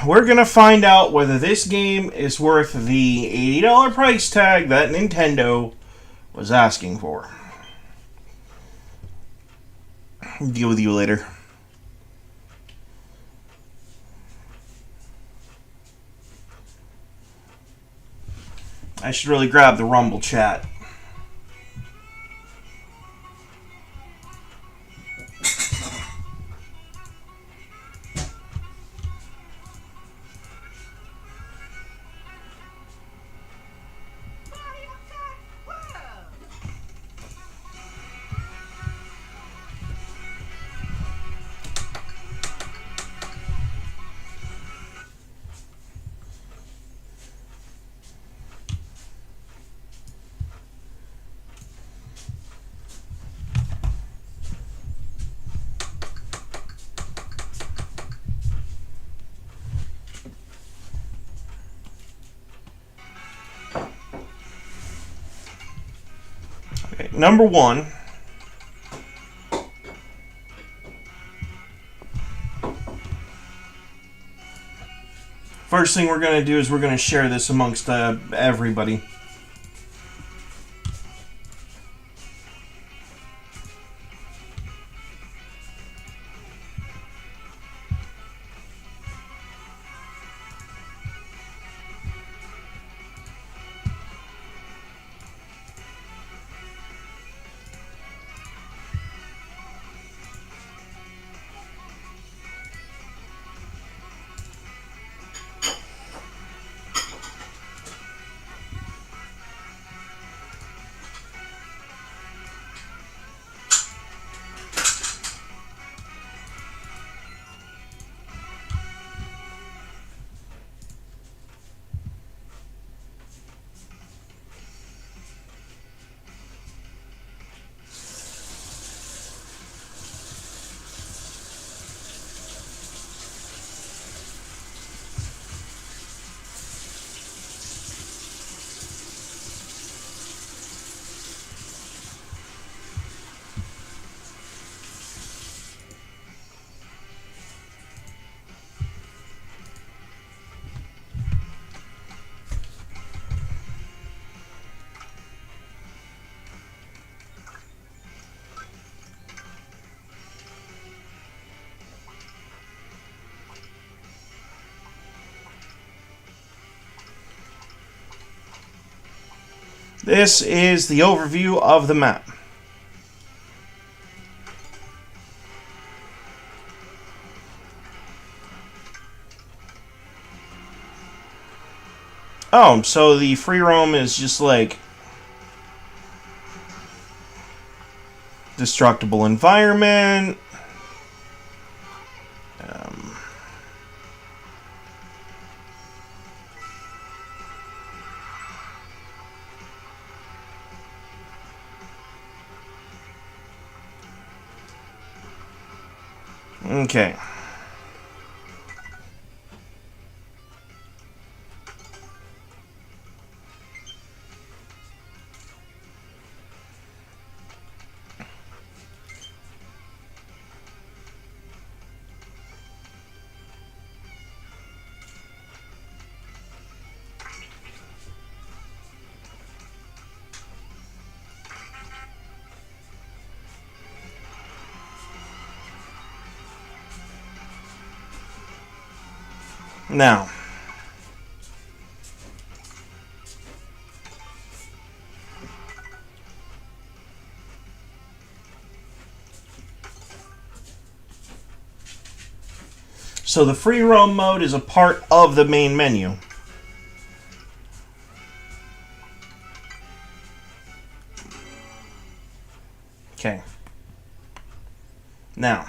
we're going to find out whether this game is worth the $80 price tag that Nintendo was asking for. Deal with you later. I should really grab the Rumble chat. Okay, number one. First thing we're going to do is we're going to share this amongst everybody. This is the overview of the map. Oh, so the free roam is just like destructible environment. Okay. Now, so the free roam mode is a part of the main menu. Okay. Now,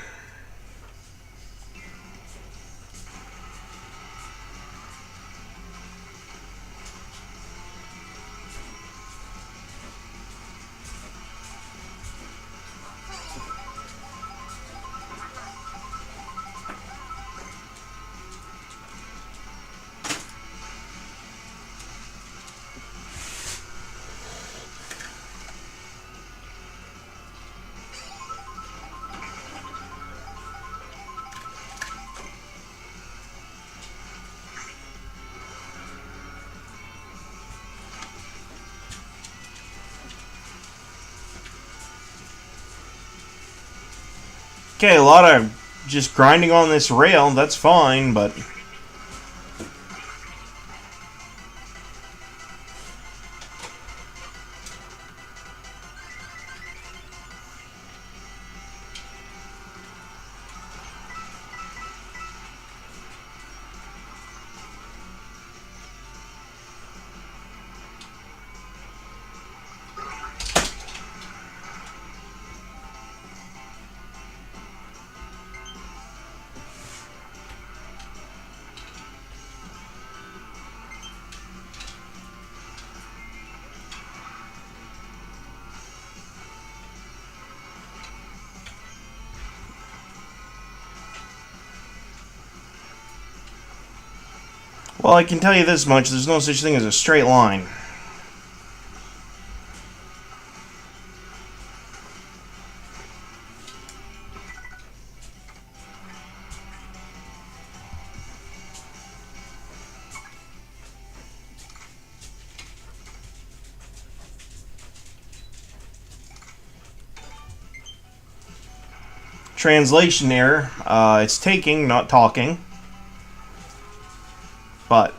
Okay, a lot of just grinding on this rail, that's fine, but... Well, I can tell you this much, there's no such thing as a straight line. Translation error. It's taking, not talking. But...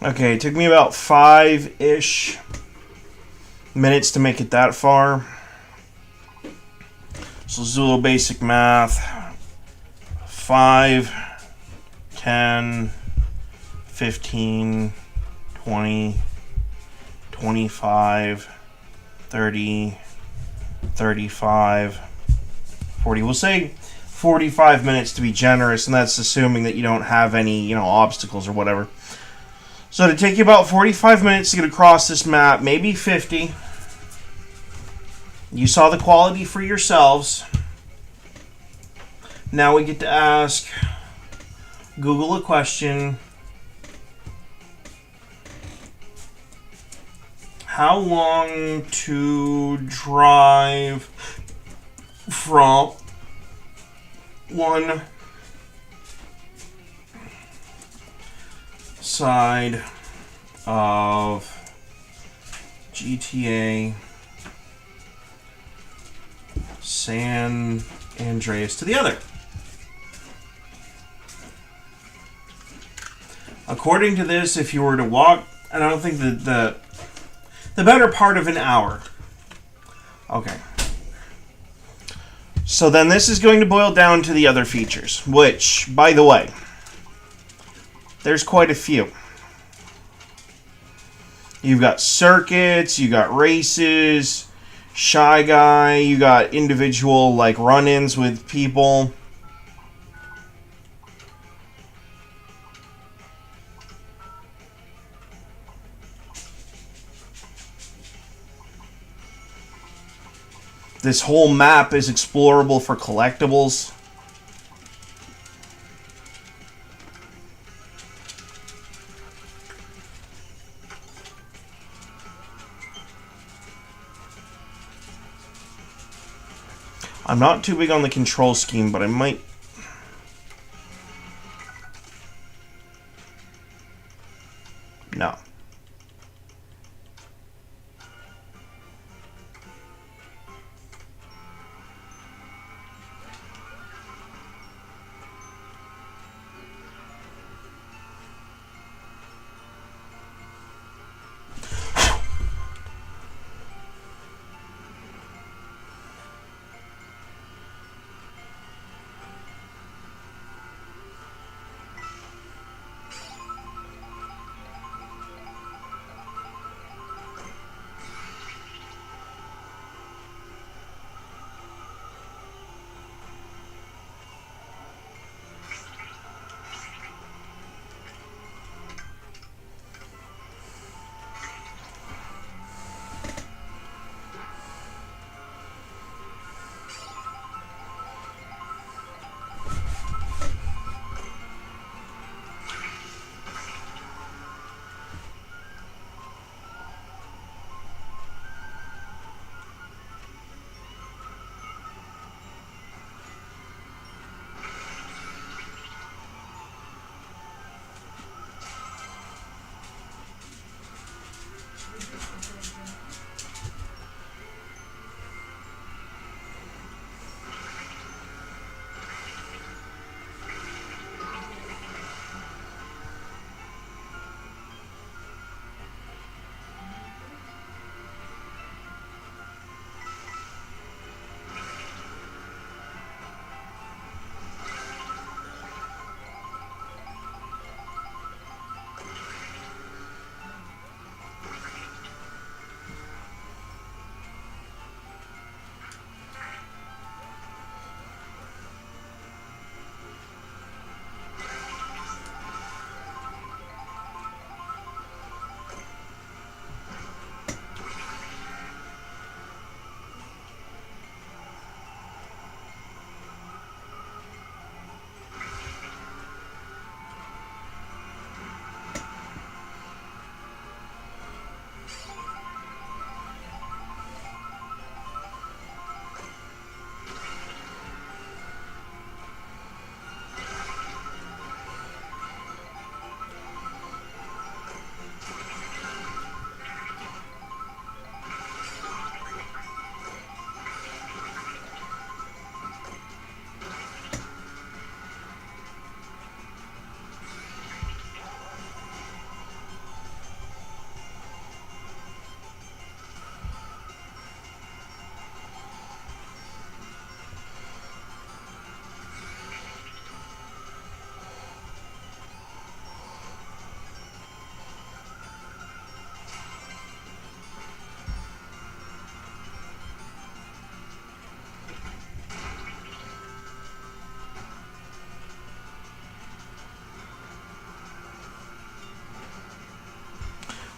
Okay, it took me about 5-ish minutes to make it that far. So let's do a little basic math. 5, 10, 15, 20, 25, 30, 35, 40. We'll say 45 minutes to be generous, and that's assuming that you don't have any, obstacles or whatever. So to take you about 45 minutes to get across this map, maybe 50. You saw the quality for yourselves. Now we get to ask Google a question. How long to drive from one side of GTA San Andreas to the other? According to this, if you were to walk, I don't think that the better part of an hour. Okay. So then this is going to boil down to the other features, which, by the way, there's quite a few. You've got circuits, you got races, Shy Guy, you got individual like run-ins with people. This whole map is explorable for collectibles. I'm not too big on the control scheme, but I might... No.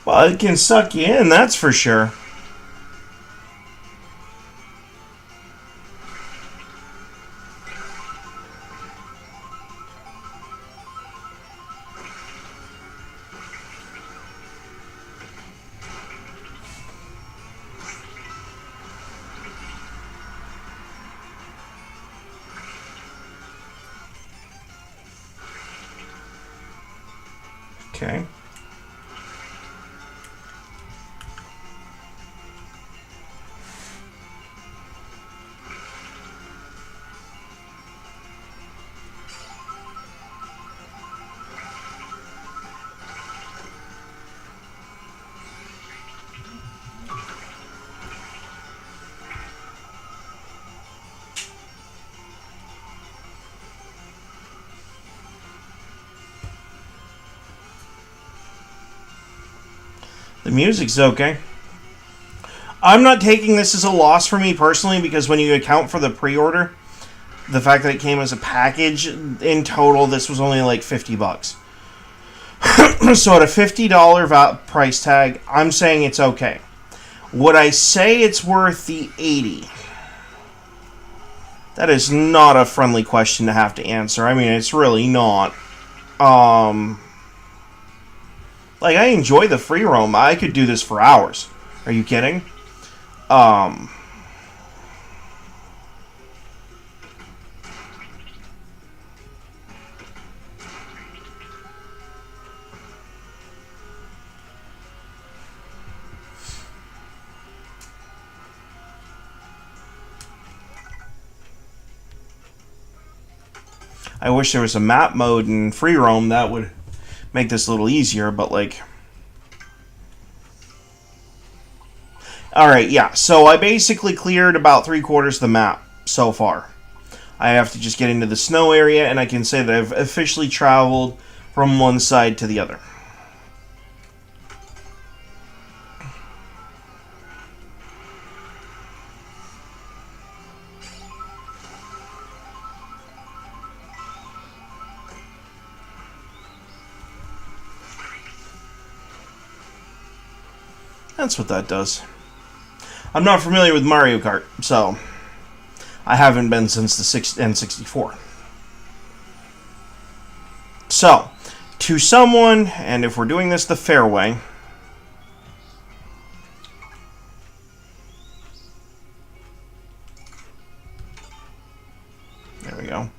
Well, it can suck you in, that's for sure. Okay. The music's okay. I'm not taking this as a loss for me personally because when you account for the pre-order, the fact that it came as a package, in total, this was only like $50. So at a $50 price tag, I'm saying it's okay. Would I say it's worth the $80? That is not a friendly question to have to answer. I mean, it's really not. Like, I enjoy the free roam. I could do this for hours. Are you kidding? I wish there was a map mode in free roam that would make this a little easier, but like... Alright, yeah, so I basically cleared about 3/4 of the map so far. I have to just get into the snow area, and I can say that I've officially traveled from one side to the other. That's what that does. I'm not familiar with Mario Kart, so I haven't been since the N64. So, to someone, and if we're doing this the fair way, there we go.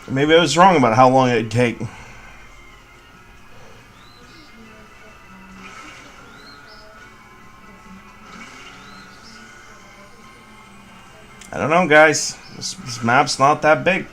Maybe I was wrong about how long it'd take. I don't know, guys. This map's not that big.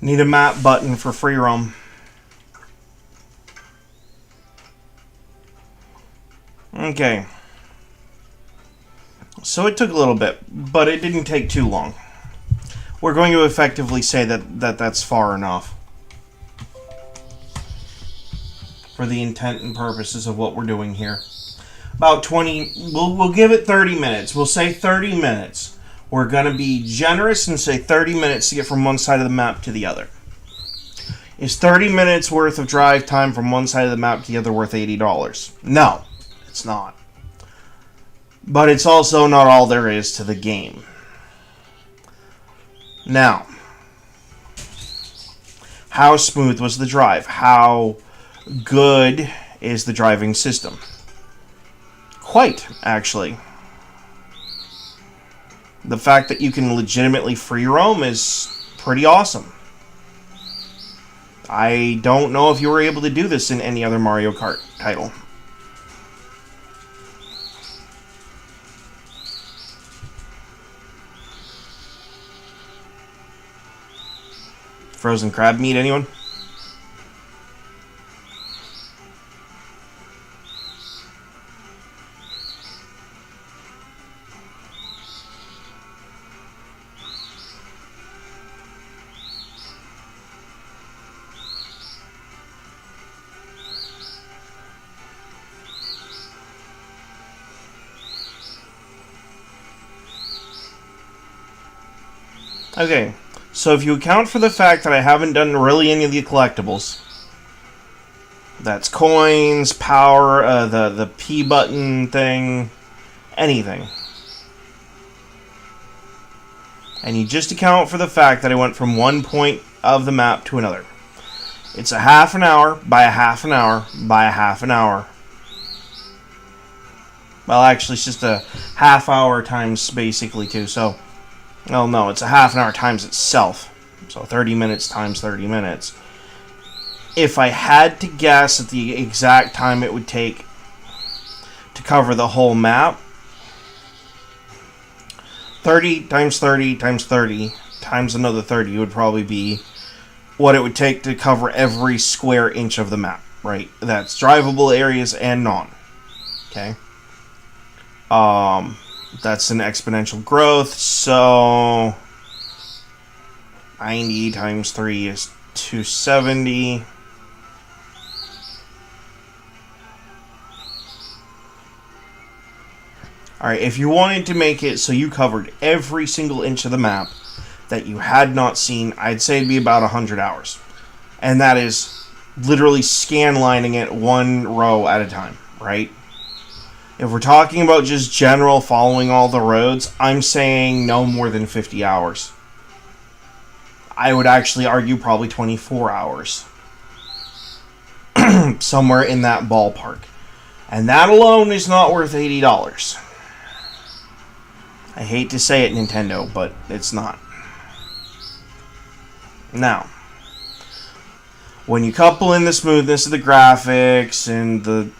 Need a map button for free roam. Okay. So it took a little bit, but it didn't take too long. We're going to effectively say that's far enough. For the intent and purposes of what we're doing here. About 20, we'll give it 30 minutes. We'll say 30 minutes. We're going to be generous and say 30 minutes to get from one side of the map to the other. Is 30 minutes worth of drive time from one side of the map to the other worth $80? No, it's not. But it's also not all there is to the game. Now, how smooth was the drive? How good is the driving system? Quite, actually. The fact that you can legitimately free roam is pretty awesome. I don't know if you were able to do this in any other Mario Kart title. Frozen crab meat, anyone? Okay, so if you account for the fact that I haven't done really any of the collectibles, that's coins, power, the P button thing, anything, and you just account for the fact that I went from one point of the map to another, it's a half an hour by a half an hour by a half an hour. Well, actually, it's just a half hour times basically two, so... Well, no, it's a half an hour times itself. So 30 minutes times 30 minutes. If I had to guess at the exact time it would take to cover the whole map, 30 times 30 times 30 times another 30 would probably be what it would take to cover every square inch of the map, right? That's drivable areas and non. Okay? That's an exponential growth, so 90 times 3 is 270. Alright, if you wanted to make it so you covered every single inch of the map that you had not seen, I'd say it'd be about 100 hours. And that is literally scan lining it one row at a time, right? If we're talking about just general following all the roads, I'm saying no more than 50 hours. I would actually argue probably 24 hours. Somewhere in that ballpark. And that alone is not worth $80. I hate to say it, Nintendo, but it's not. Now, when you couple in the smoothness of the graphics and the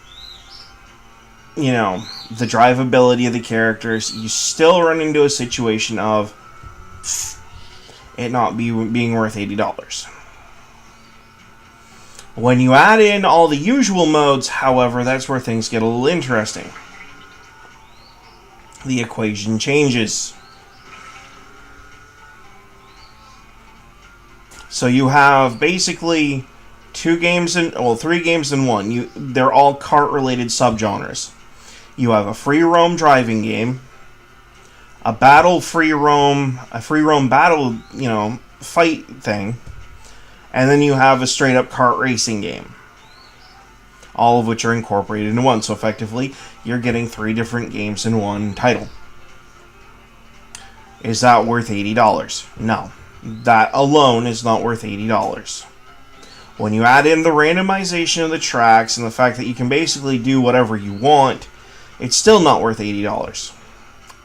the drivability of the characters, you still run into a situation of it not being worth $80. When you add in all the usual modes, however, that's where things get a little interesting. The equation changes. So you have basically three games in one. They're all kart-related subgenres. You have a free roam driving game, a free roam battle, fight thing, and then you have a straight up kart racing game. All of which are incorporated into one. So effectively, you're getting 3 different games in one title. Is that worth $80? No. That alone is not worth $80. When you add in the randomization of the tracks and the fact that you can basically do whatever you want, it's still not worth $80.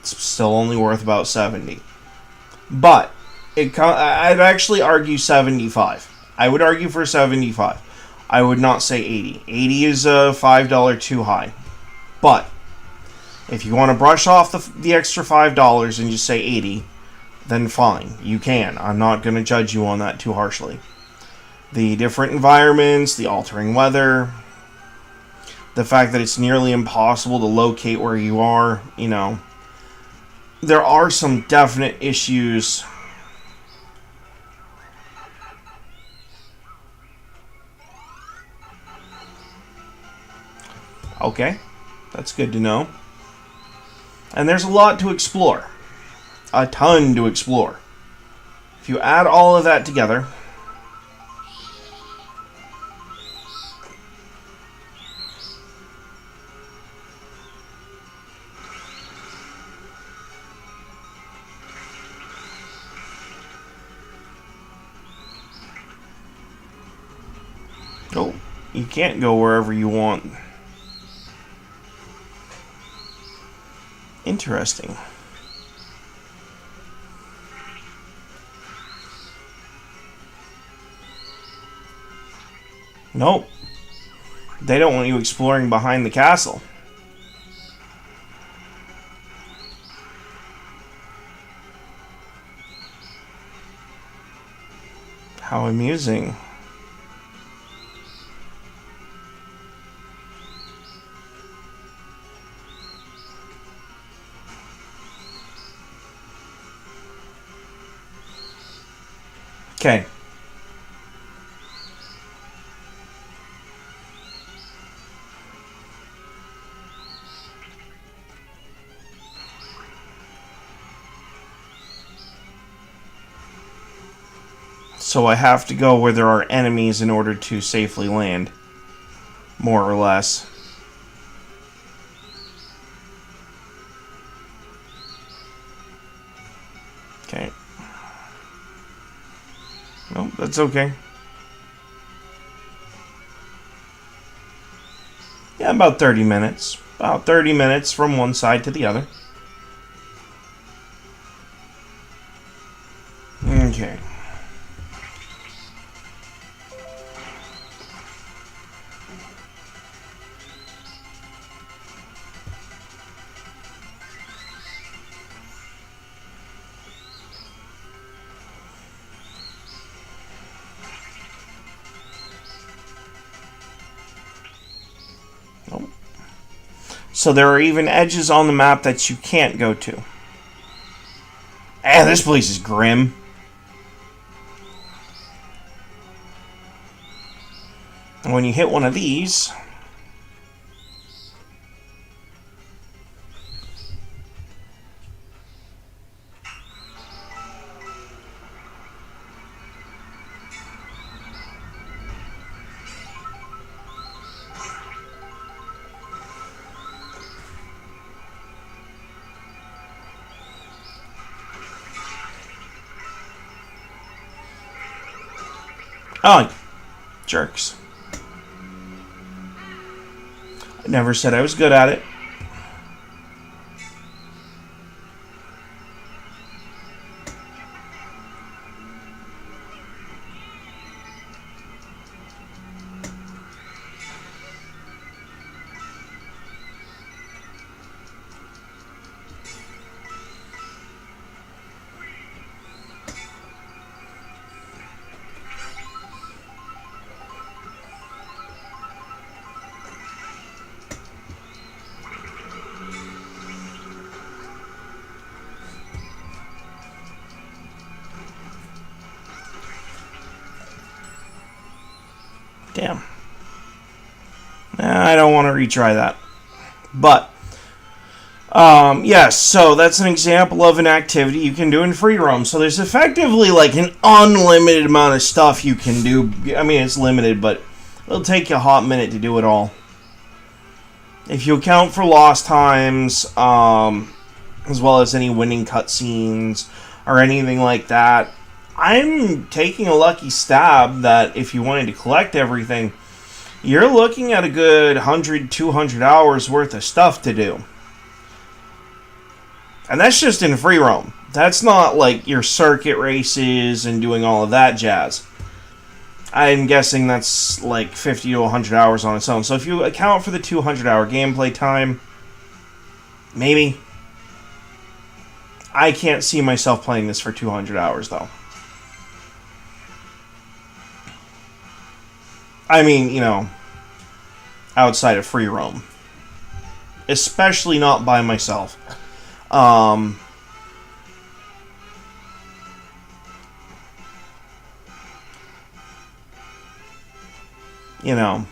It's still only worth about $70. But I'd actually argue $75. I would argue for $75. I would not say $80. $80 is a $5 too high. But if you want to brush off the extra $5 and just say $80, then fine. You can. I'm not going to judge you on that too harshly. The different environments, the altering weather, the fact that it's nearly impossible to locate where you are, you know, there are some definite issues. Okay, that's good to know. And there's a lot to explore. A ton to explore. If you add all of that together, oh, you can't go wherever you want. Interesting. Nope. They don't want you exploring behind the castle. How amusing. Okay. So I have to go where there are enemies in order to safely land. More or less. Okay. No, that's okay. Yeah, about 30 minutes. About 30 minutes from one side to the other. Okay. Nope. So there are even edges on the map that you can't go to. This place is grim. And when you hit one of these, oh, jerks. I never said I was good at it. Damn. I don't want to retry that. But, yes, so that's an example of an activity you can do in free roam. So there's effectively like an unlimited amount of stuff you can do. I mean, it's limited, but it'll take you a hot minute to do it all. If you account for lost times, as well as any winning cutscenes or anything like that, I'm taking a lucky stab that if you wanted to collect everything, you're looking at a good 100, 200 hours worth of stuff to do. And that's just in free roam. That's not like your circuit races and doing all of that jazz. I'm guessing that's like 50 to 100 hours on its own. So if you account for the 200 hour gameplay time, maybe. I can't see myself playing this for 200 hours, though. I mean, you know, outside of free roam. Especially not by myself. Um, you know.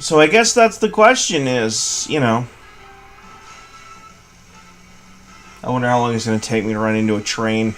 So I guess that's the question is, you know. I wonder how long it's going to take me to run into a train.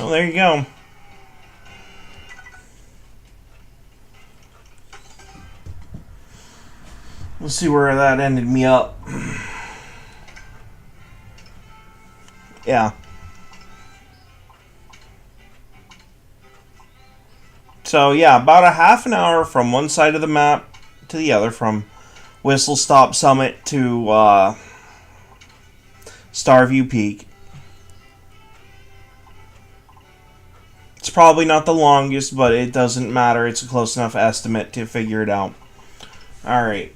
Well, there you go. Let's see where that ended me up. Yeah. So, yeah, about a half an hour from one side of the map to the other, from Whistle Stop Summit to Starview Peak. It's probably not the longest, but it doesn't matter. It's a close enough estimate to figure it out. Alright.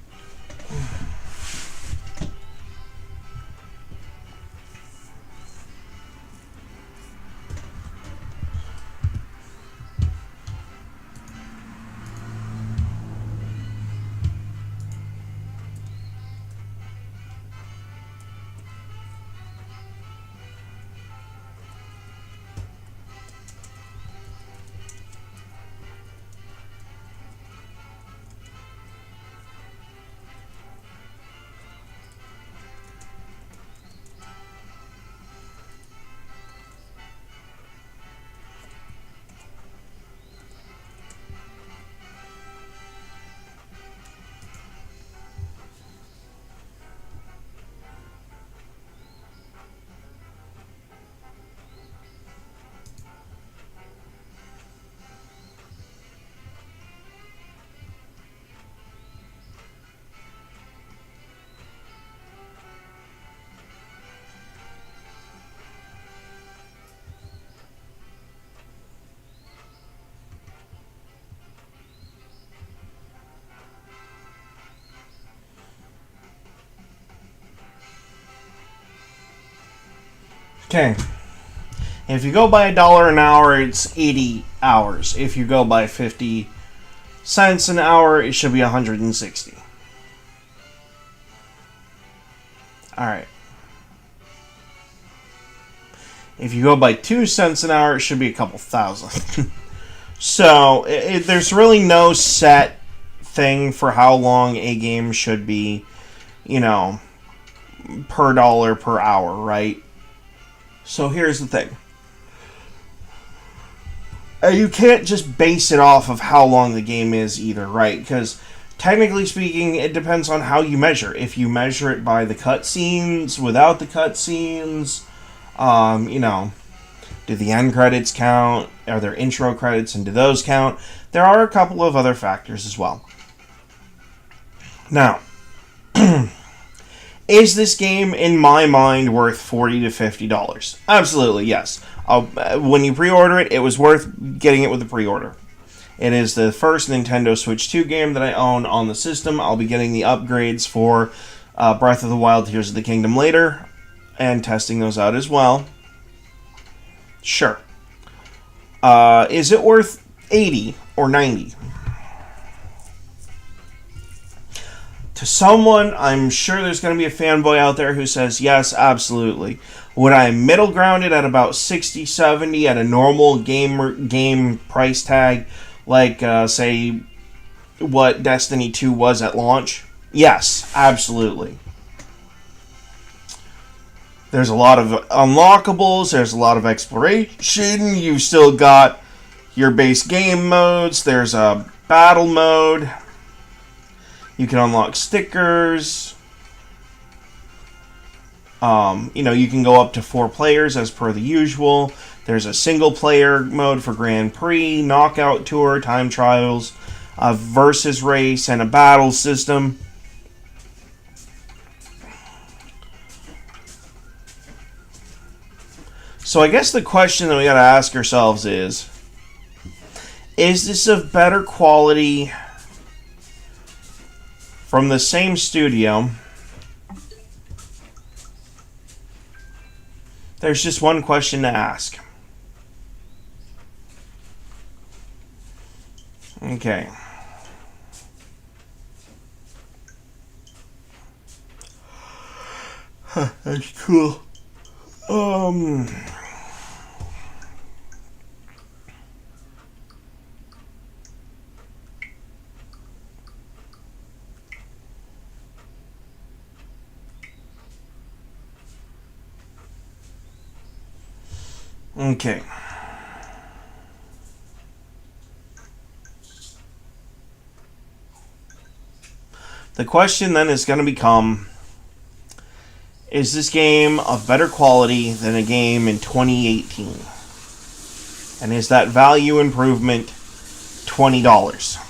Okay. If you go by $1 an hour, it's 80 hours. If you go by 50 cents an hour, it should be 160. Alright. If you go by 2 cents an hour, it should be a couple thousand. So, there's really no set thing for how long a game should be, per dollar per hour, right? So here's the thing. You can't just base it off of how long the game is either, right? Because technically speaking, it depends on how you measure. If you measure it by the cutscenes, without the cutscenes, do the end credits count? Are there intro credits, and do those count? There are a couple of other factors as well. Now, is this game, in my mind, worth $40 to $50? Absolutely, yes. When you pre-order it, it was worth getting it with the pre-order. It is the first Nintendo Switch 2 game that I own on the system. I'll be getting the upgrades for Breath of the Wild, Tears of the Kingdom later, and testing those out as well. Sure. Is it worth $80 or $90? To someone, I'm sure there's going to be a fanboy out there who says, yes, absolutely. Would I middle ground it at about $60, $70 at a normal game price tag, like, say, what Destiny 2 was at launch? Yes, absolutely. There's a lot of unlockables, there's a lot of exploration, you've still got your base game modes, there's a battle mode. You can unlock stickers. You can go up to 4 players as per the usual. There's a single player mode for Grand Prix, Knockout Tour, Time Trials, a versus race, and a battle system. So I guess the question that we gotta ask ourselves is this of better quality from the same studio? There's just one question to ask. Okay. That's cool. Okay. The question then is going to become, is this game of better quality than a game in 2018? And is that value improvement $20?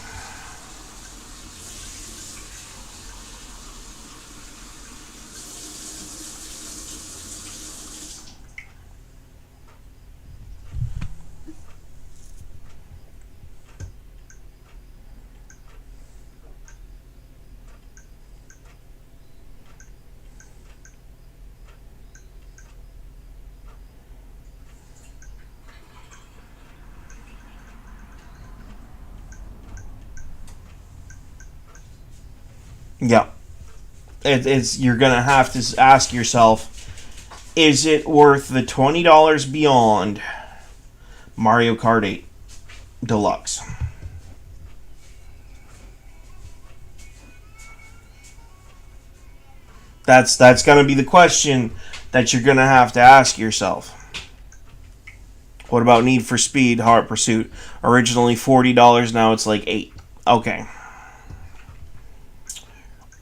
Yeah. You're going to have to ask yourself, is it worth the $20 beyond Mario Kart 8 Deluxe? That's going to be the question that you're going to have to ask yourself. What about Need for Speed Hot Pursuit? Originally $40, now it's like $8. Okay.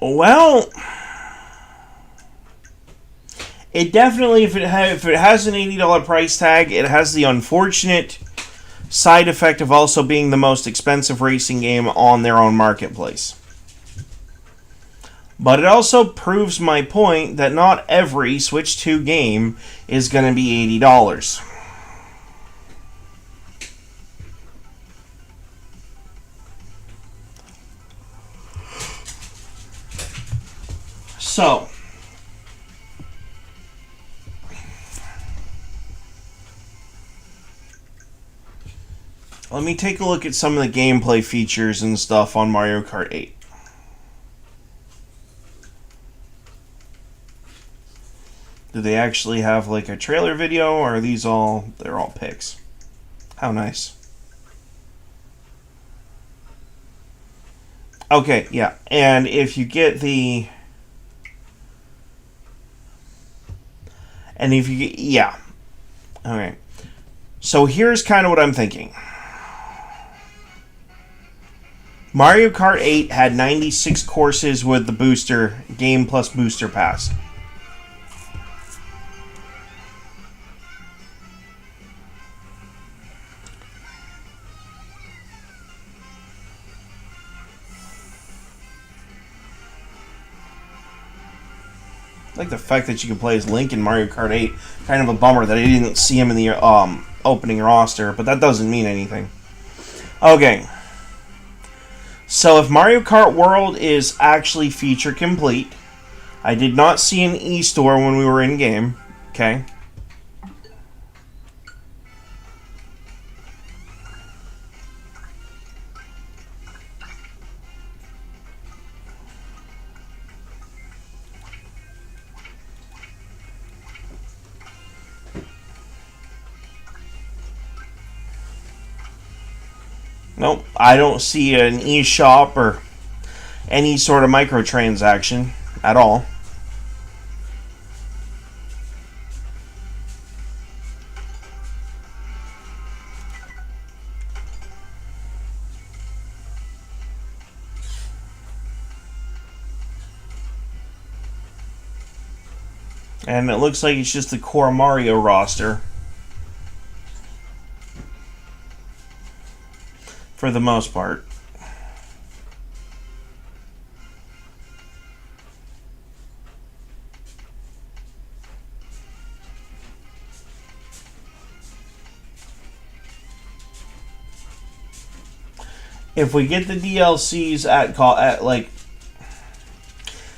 Well, it definitely, if it has an $80 price tag, it has the unfortunate side effect of also being the most expensive racing game on their own marketplace. But it also proves my point that not every Switch 2 game is going to be $80. So, Let me take a look at some of the gameplay features and stuff on Mario Kart 8. Do they actually have like a trailer video, or are these all, they're all pics? How nice. Okay, yeah. And if you get the... And if you get... Yeah. Okay. So here's kind of what I'm thinking. Mario Kart 8 had 96 courses with the booster, game plus booster pass. I like the fact that you can play as Link in Mario Kart 8. Kind of a bummer that I didn't see him in the opening roster, but that doesn't mean anything. Okay. So if Mario Kart World is actually feature complete, I did not see an e-store when we were in game. Okay. Nope, I don't see an e-shop or any sort of microtransaction at all. And it looks like it's just the core Mario roster. For the most part. If we get the DLCs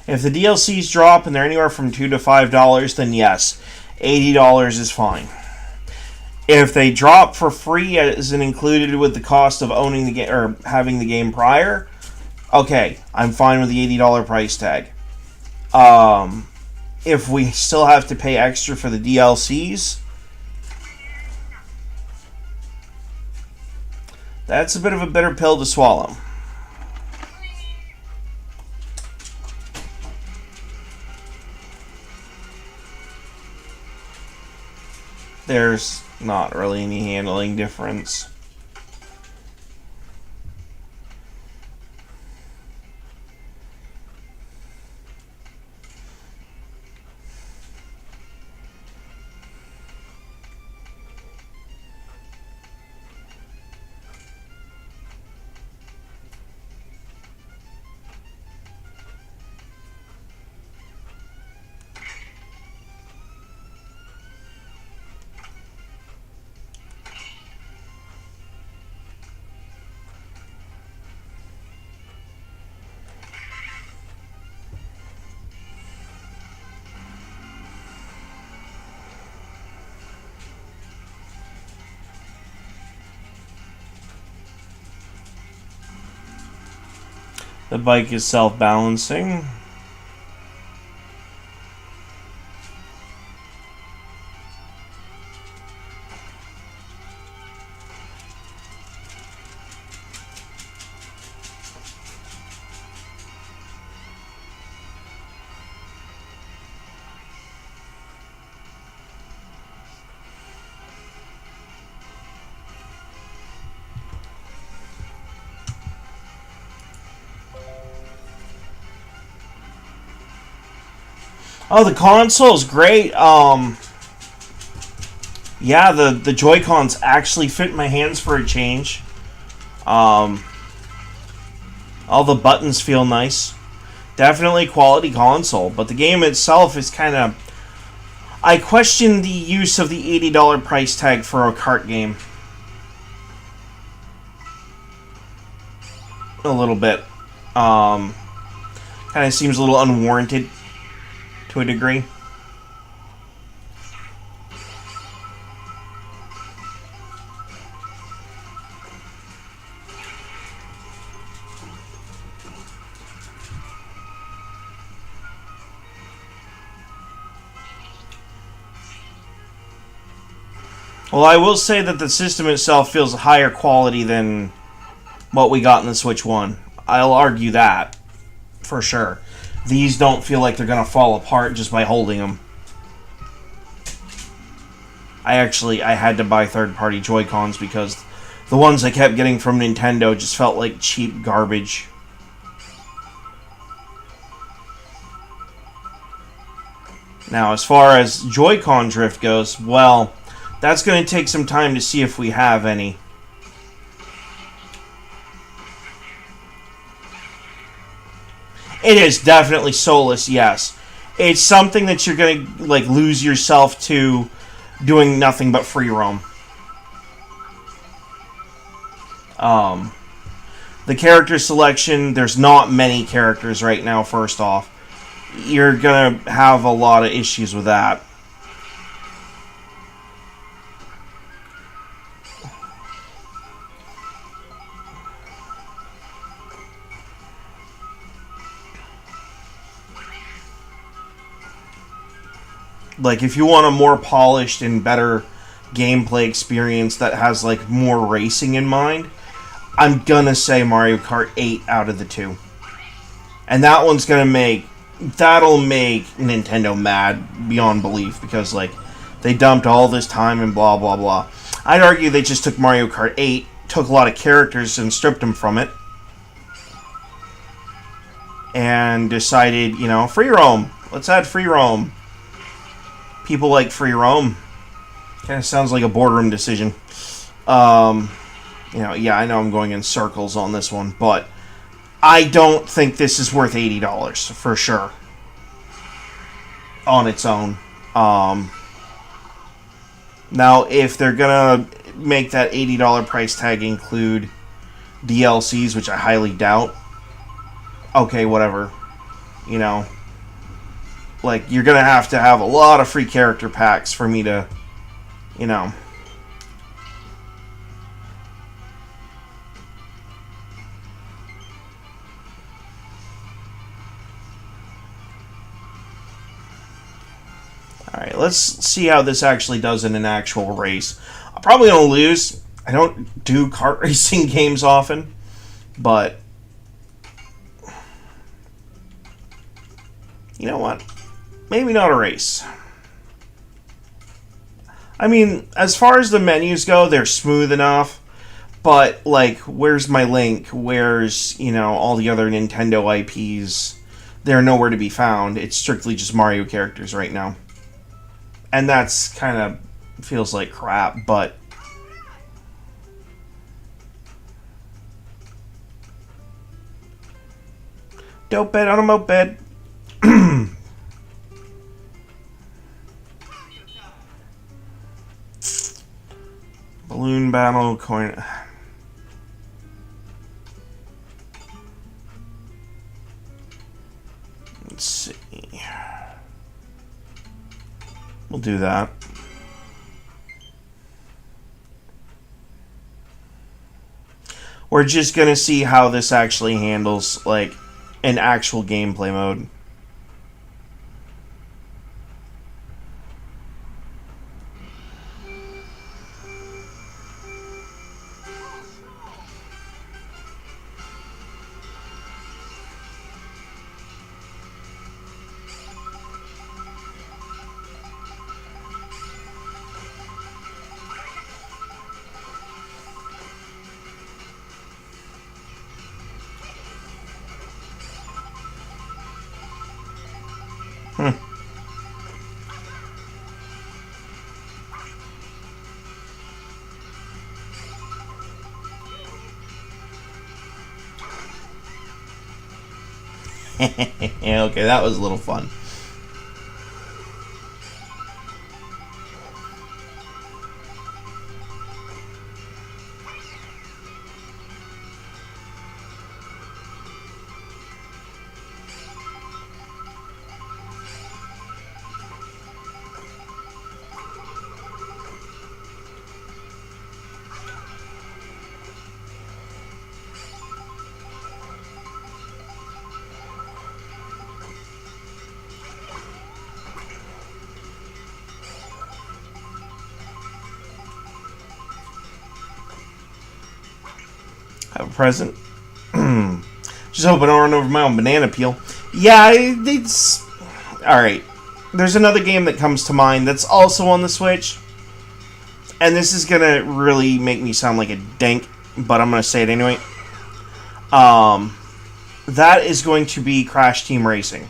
if the DLCs drop and they're anywhere from $2 to $5, then yes, $80 is fine. If they drop for free as an included with the cost of owning the game or having the game prior, okay, I'm fine with the $80 price tag. If we still have to pay extra for the DLCs, that's a bit of a bitter pill to swallow. There's not really any handling difference. The bike is self-balancing. Oh, the console's great. Yeah, the Joy-Cons actually fit my hands for a change. All the buttons feel nice. Definitely quality console, but the game itself is kind of... I question the use of the $80 price tag for a kart game. A little bit. Kind of seems a little unwarranted to a degree. Well, I will say that the system itself feels higher quality than what we got in the Switch 1. I'll argue that, for sure. These don't feel like they're going to fall apart just by holding them. I had to buy third-party Joy-Cons because the ones I kept getting from Nintendo just felt like cheap garbage. Now, as far as Joy-Con drift goes, well, that's going to take some time to see if we have any. It is definitely soulless, yes. It's something that you're going to like lose yourself to doing nothing but free roam. The character selection, there's not many characters right now, first off. You're going to have a lot of issues with that. Like, if you want a more polished and better gameplay experience that has, like, more racing in mind, I'm gonna say Mario Kart 8 out of the two. And that one's gonna that'll make Nintendo mad beyond belief, because, like, they dumped all this time and blah, blah, blah. I'd argue they just took Mario Kart 8, took a lot of characters and stripped them from it, and decided, you know, free roam. Let's add free roam. People like free roam. Kind of sounds like a boardroom decision. You know, yeah, I know I'm going in circles on this one, but I don't think this is worth $80 for sure on its own. Now, if they're gonna make that $80 price tag include DLCs, which I highly doubt, okay, whatever. You know, like, you're gonna have to have a lot of free character packs for me to, you know. Alright, let's see how this actually does in an actual race. I'm probably gonna lose. I don't do kart racing games often, but you know what? Maybe not a race. I mean, as far as the menus go, they're smooth enough, but, like, where's my Link? Where's, you know, all the other Nintendo IPs? They're nowhere to be found. It's strictly just Mario characters right now. And that's kind of feels like crap, but dope bed on a moped. Balloon battle, coin. Let's see. We'll do that. We're just gonna see how this actually handles, like, an actual gameplay mode. Okay, that was a little fun. Have a present. Just hoping I don't run over my own banana peel. Yeah, it's... Alright. There's another game that comes to mind that's also on the Switch. And this is gonna really make me sound like a dink, but I'm gonna say it anyway. That is going to be Crash Team Racing.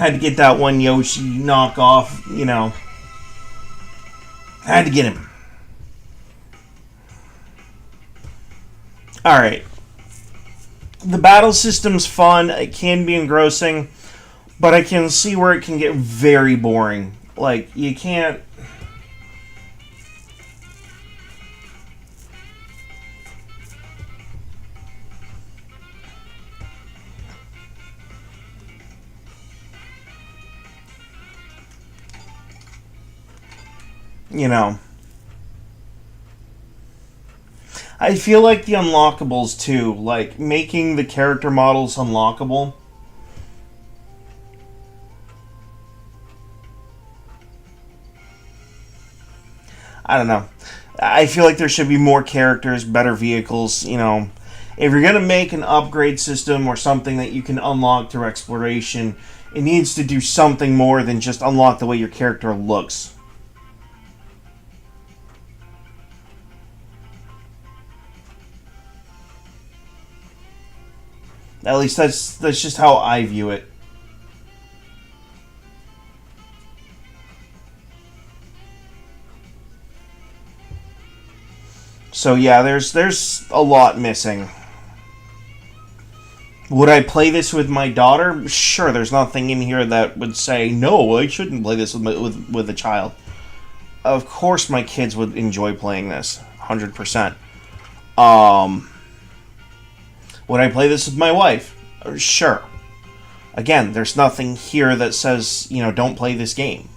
Had to get that one Yoshi knockoff, you know. Had to get him. Alright. The battle system's fun. It can be engrossing. But I can see where it can get very boring. Like, you can't... You know... I feel like the unlockables, too. Like, making the character models unlockable... I don't know. I feel like there should be more characters, better vehicles, you know. If you're going to make an upgrade system or something that you can unlock through exploration, it needs to do something more than just unlock the way your character looks. At least that's just how I view it. So yeah, there's a lot missing. Would I play this with my daughter? Sure, there's nothing in here that would say, no, I shouldn't play this with a child. Of course my kids would enjoy playing this, 100%. Would I play this with my wife? Sure. Again, there's nothing here that says, you know, don't play this game.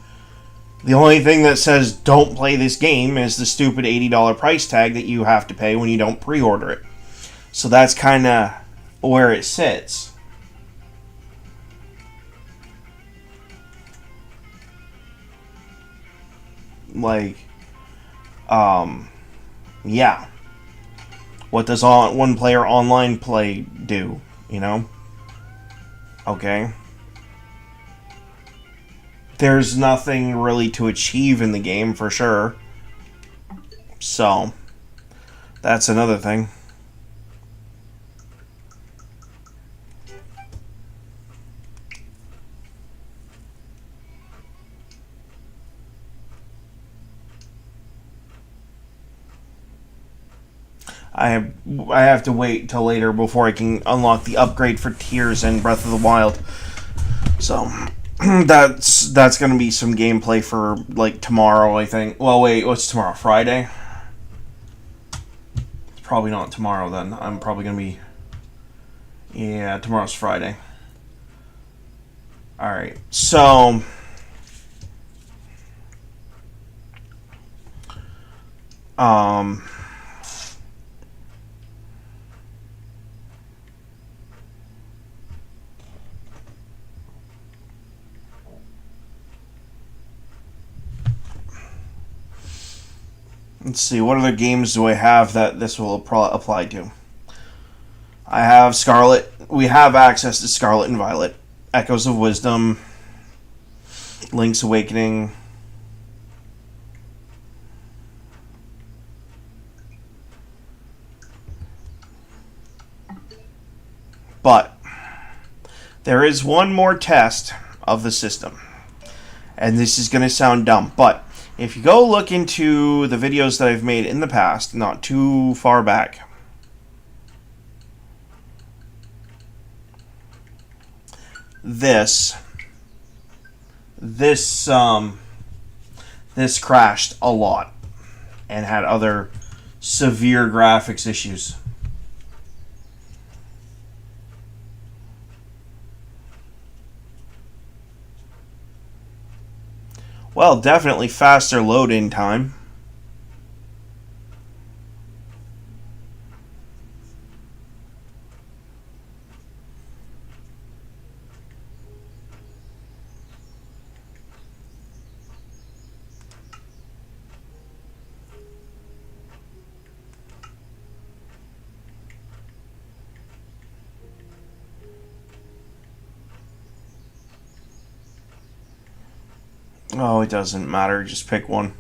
The only thing that says don't play this game is the stupid $80 price tag that you have to pay when you don't pre-order it. So that's kind of where it sits. Like, yeah. What does one-player online play do, you know? Okay. There's nothing really to achieve in the game, for sure. So, that's another thing. I have to wait till later before I can unlock the upgrade for Tears in Breath of the Wild. So, that's gonna be some gameplay for, like, tomorrow, I think. Well, wait, what's tomorrow? Friday? It's probably not tomorrow, then. I'm probably gonna be... Yeah, tomorrow's Friday. Alright, so... Let's see, what other games do I have that this will apply to? I have Scarlet. We have access to Scarlet and Violet, Echoes of Wisdom, Link's Awakening. But there is one more test of the system. And this is going to sound dumb, but if you go look into the videos that I've made in the past, not too far back, this crashed a lot and had other severe graphics issues. Well, definitely faster load-in time. Oh, it doesn't matter. Just pick one.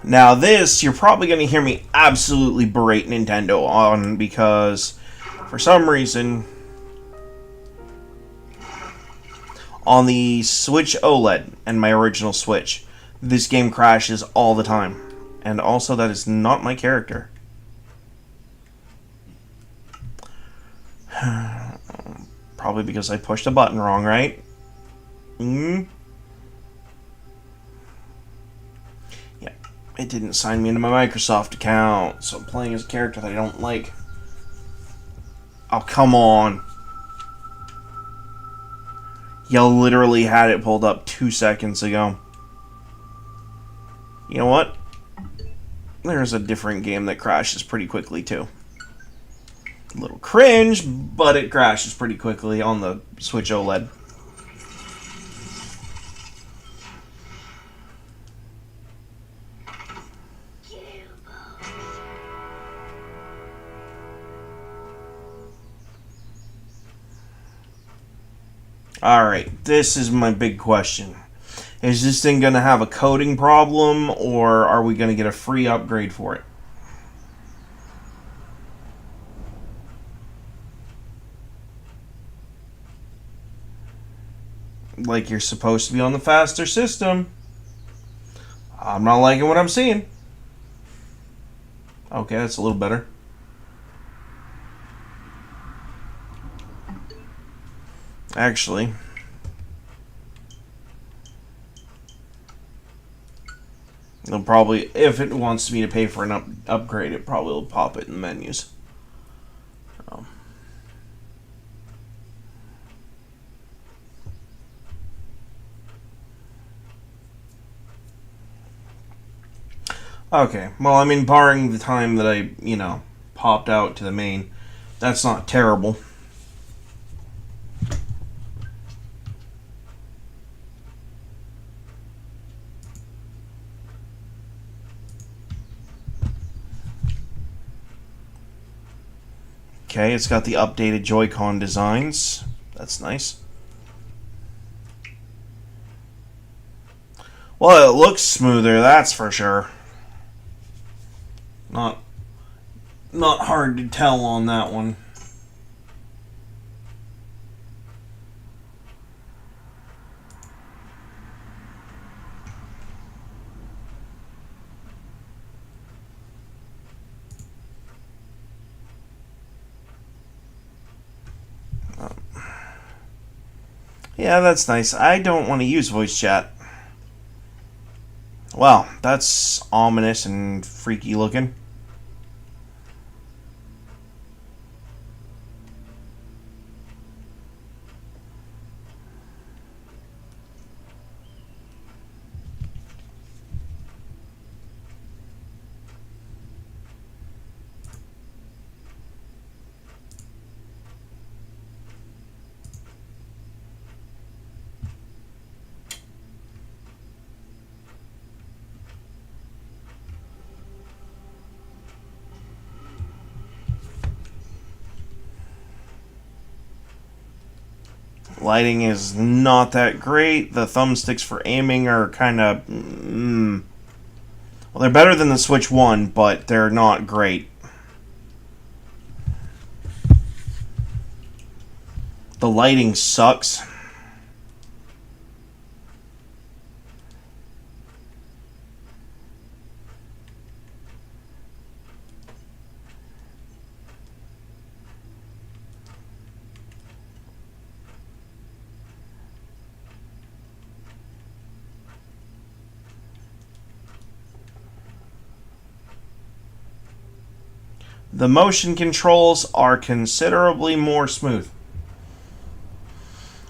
Now this, you're probably going to hear me absolutely berate Nintendo on, because for some reason on the Switch OLED and my original Switch, this game crashes all the time. And also, that is not my character. Probably because I pushed a button wrong, right? It didn't sign me into my Microsoft account, so I'm playing as a character that I don't like. Oh, come on. You literally had it pulled up 2 seconds ago. You know what? There's a different game that crashes pretty quickly, too. A little cringe, but it crashes pretty quickly on the Switch OLED. Alright, this is my big question. Is this thing going to have a coding problem, or are we going to get a free upgrade for it? Like you're supposed to be on the faster system. I'm not liking what I'm seeing. Okay, that's a little better. Actually, it'll probably, if it wants me to pay for an upgrade, it probably will pop it in the menus. Okay, well, I mean, barring the time that I, popped out to the main, that's not terrible. Okay, it's got the updated Joy-Con designs. That's nice. Well, it looks smoother, that's for sure. Not hard to tell on that one. Yeah, that's nice. I don't want to use voice chat. Well, that's ominous and freaky looking. Lighting is not that great. The thumbsticks for aiming are kind of... well, they're better than the Switch 1, but they're not great. The lighting sucks. The motion controls are considerably more smooth.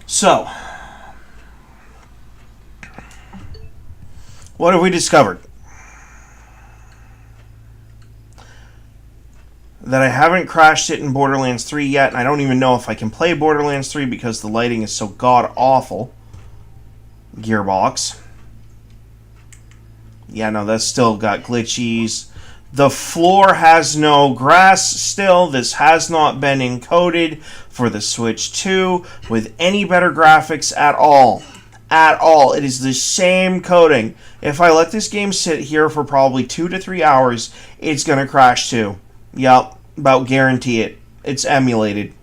So, what have we discovered? That I haven't crashed it in Borderlands 3 yet, and I don't even know if I can play Borderlands 3 because the lighting is so god-awful. Gearbox. Yeah, no, that's still got glitchies. The floor has no grass still. This has not been encoded for the Switch 2 with any better graphics at all. At all. It is the same coding. If I let this game sit here for probably 2 to 3 hours, it's going to crash too. Yup, about guarantee it. It's emulated.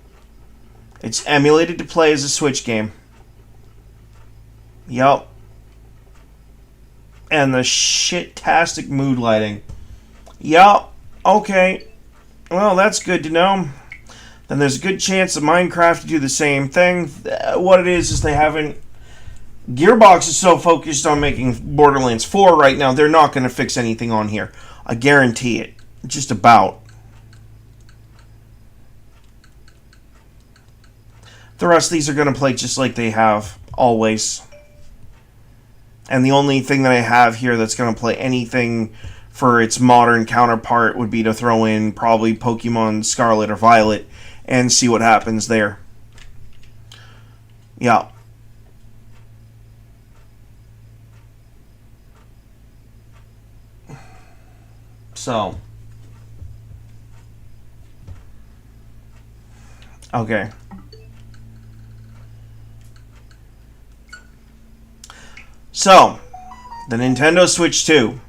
It's emulated to play as a Switch game. Yup. And the shit-tastic mood lighting. Yup. Okay. Well, that's good to know. Then there's a good chance that Minecraft to do the same thing. What it is they haven't... Gearbox is so focused on making Borderlands 4 right now, they're not going to fix anything on here. I guarantee it. Just about. The rest of these are going to play just like they have always. And the only thing that I have here that's going to play anything for its modern counterpart would be to throw in probably Pokemon Scarlet or Violet and see what happens there. Yeah. So. Okay. So, the Nintendo Switch 2,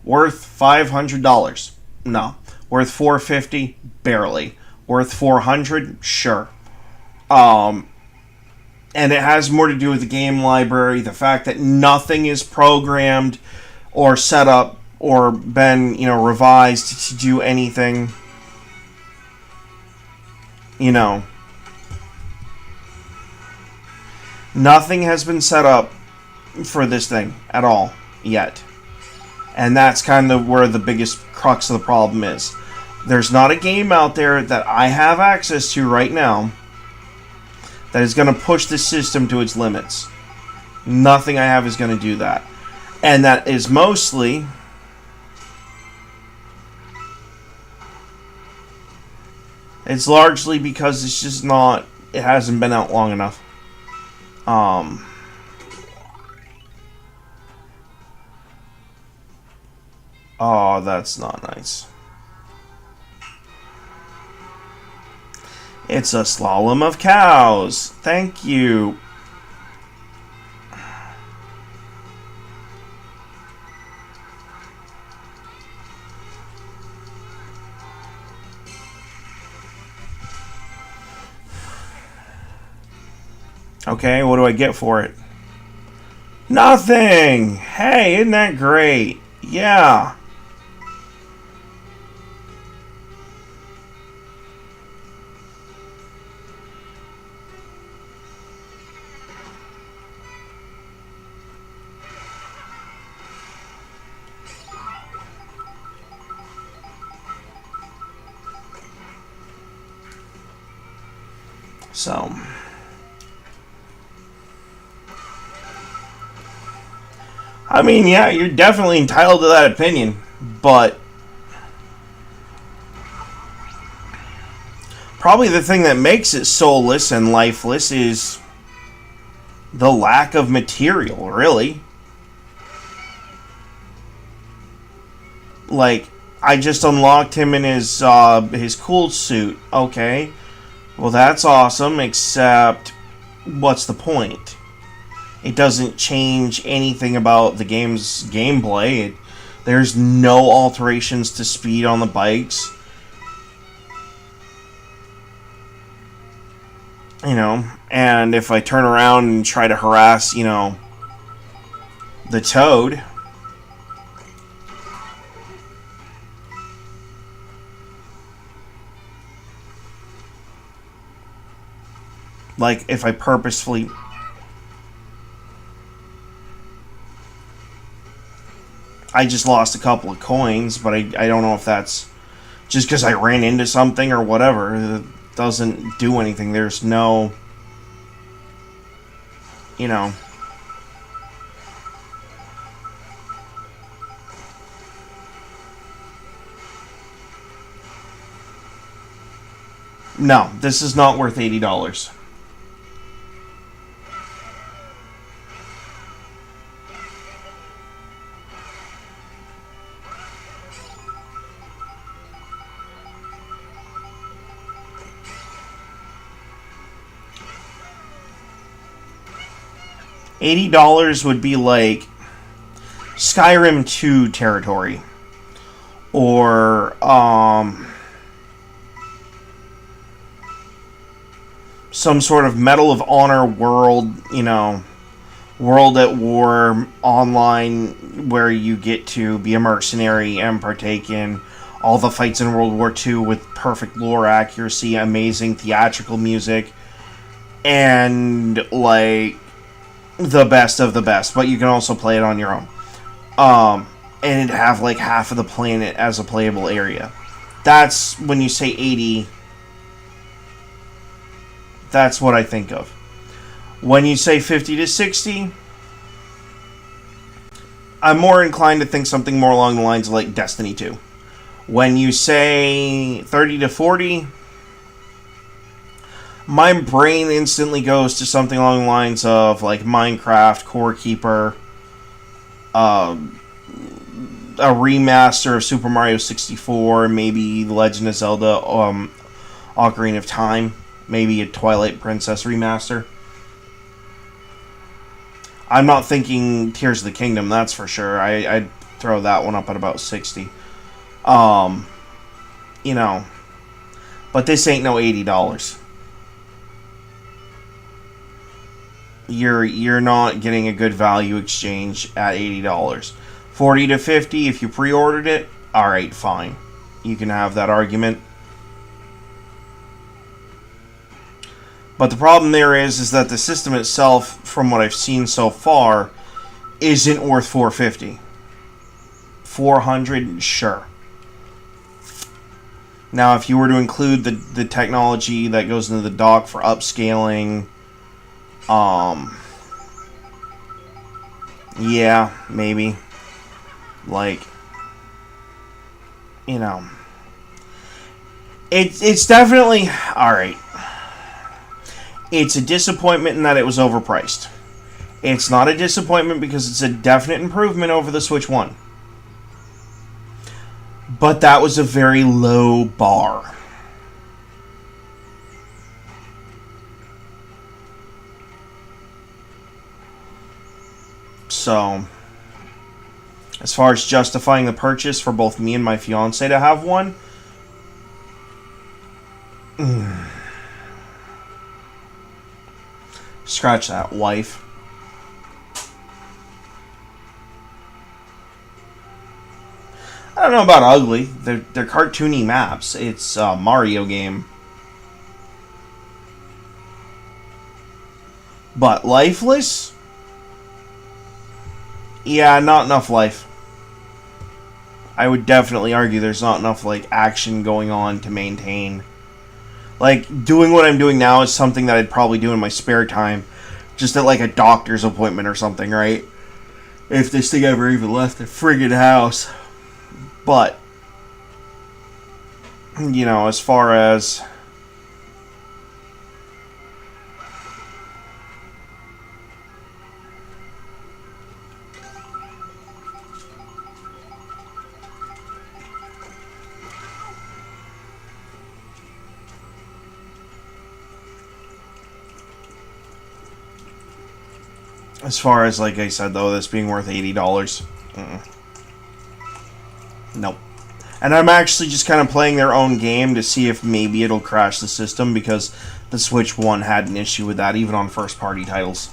worth $500. No. Worth $450? Barely. Worth $400? Sure. And it has more to do with the game library, the fact that nothing is programmed or set up or been, revised to do anything. Nothing has been set up for this thing at all yet. And that's kind of where the biggest crux of the problem is. There's not a game out there that I have access to right now that is going to push this system to its limits. Nothing I have is going to do that. And that is mostly it's largely because it's just not, it hasn't been out long enough. Oh, that's not nice. It's a slalom of cows. Thank you. Okay, what do I get for it? Nothing! Hey, isn't that great? Yeah. So, I mean, yeah, you're definitely entitled to that opinion, but probably the thing that makes it soulless and lifeless is the lack of material, really. Like, I just unlocked him in his cool suit. Okay. Well, that's awesome, except what's the point? It doesn't change anything about the game's gameplay. There's no alterations to speed on the bikes. You know, and if I turn around and try to harass, you know, the Toad, like if I purposefully... I just lost a couple of coins, but I don't know if that's just because I ran into something or whatever. It doesn't do anything. There's no... You know... No, this is not worth $80. $80 would be like Skyrim 2 territory. Or, some sort of Medal of Honor world, you know, World at War online where you get to be a mercenary and partake in all the fights in World War II with perfect lore accuracy, amazing theatrical music, and, like, the best of the best. But you can also play it on your own. And it'd have, like, half of the planet as a playable area. That's, when you say 80... That's what I think of. When you say 50 to 60, I'm more inclined to think something more along the lines of like Destiny 2. When you say 30 to 40, my brain instantly goes to something along the lines of like Minecraft, Core Keeper, a remaster of Super Mario 64, maybe The Legend of Zelda, Ocarina of Time. Maybe a Twilight Princess remaster. I'm not thinking Tears of the Kingdom, that's for sure. I'd throw that one up at about 60. You know. But this ain't no $80. You're not getting a good value exchange at $80. 40 to 50 if you pre-ordered it, alright, fine. You can have that argument. But the problem there is that the system itself, from what I've seen so far, isn't worth $450. $400, sure. Now, if you were to include the technology that goes into the dock for upscaling, yeah, maybe. Like, you know, it's definitely alright. It's a disappointment in that it was overpriced. It's not a disappointment because it's a definite improvement over the Switch 1. But that was a very low bar. So, as far as justifying the purchase for both me and my fiance to have one, scratch that, wife. I don't know about ugly. They're cartoony maps. It's a Mario game. But lifeless? Yeah, not enough life. I would definitely argue there's not enough like action going on to maintain. Like, doing what I'm doing now is something that I'd probably do in my spare time. Just at, like, a doctor's appointment or something, right? If this thing ever even left the friggin' house. But, you know, as far as... As far as, like I said, though, this being worth $80. Nope. And I'm actually just kind of playing their own game to see if maybe it'll crash the system, because the Switch 1 had an issue with that, even on first-party titles.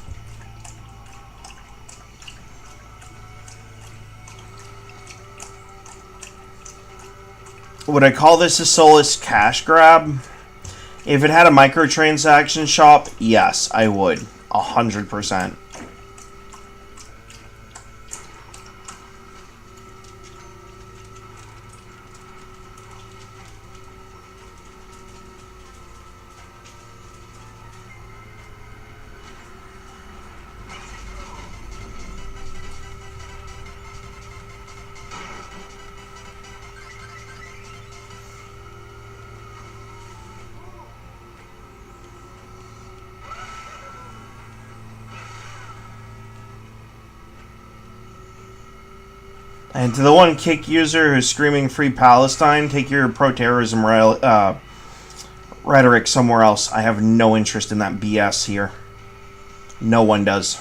Would I call this a soulless cash grab? If it had a microtransaction shop, yes, I would. 100%. And to the one Kick user who's screaming "Free Palestine," take your pro-terrorism rhetoric somewhere else. I have no interest in that BS here. No one does.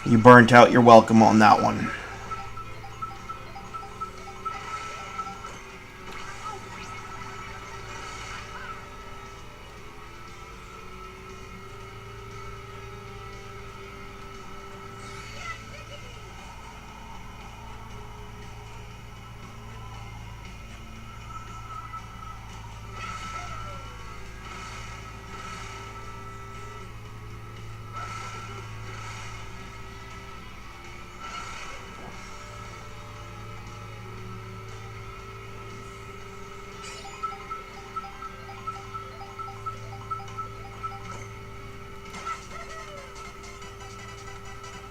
You burnt out your welcome on that one.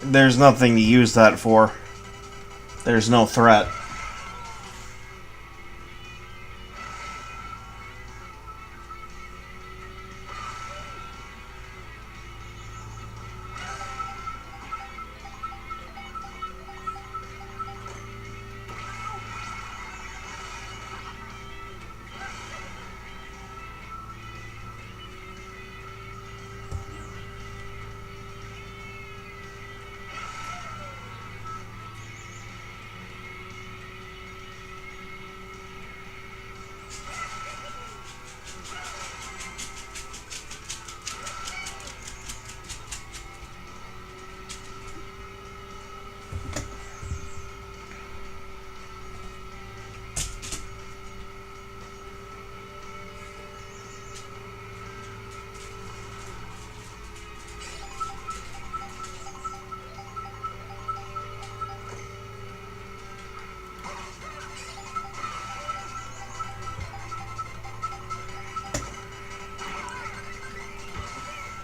There's nothing to use that for. There's no threat.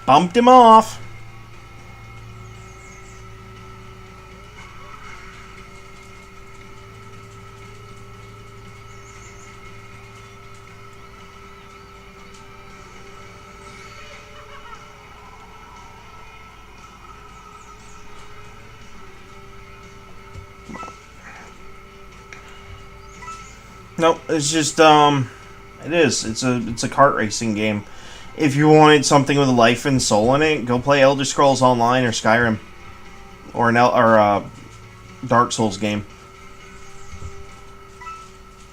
Bumped him off. Nope, it's just it is. It's a kart racing game. If you wanted something with life and soul in it, go play Elder Scrolls Online or Skyrim, or Dark Souls game.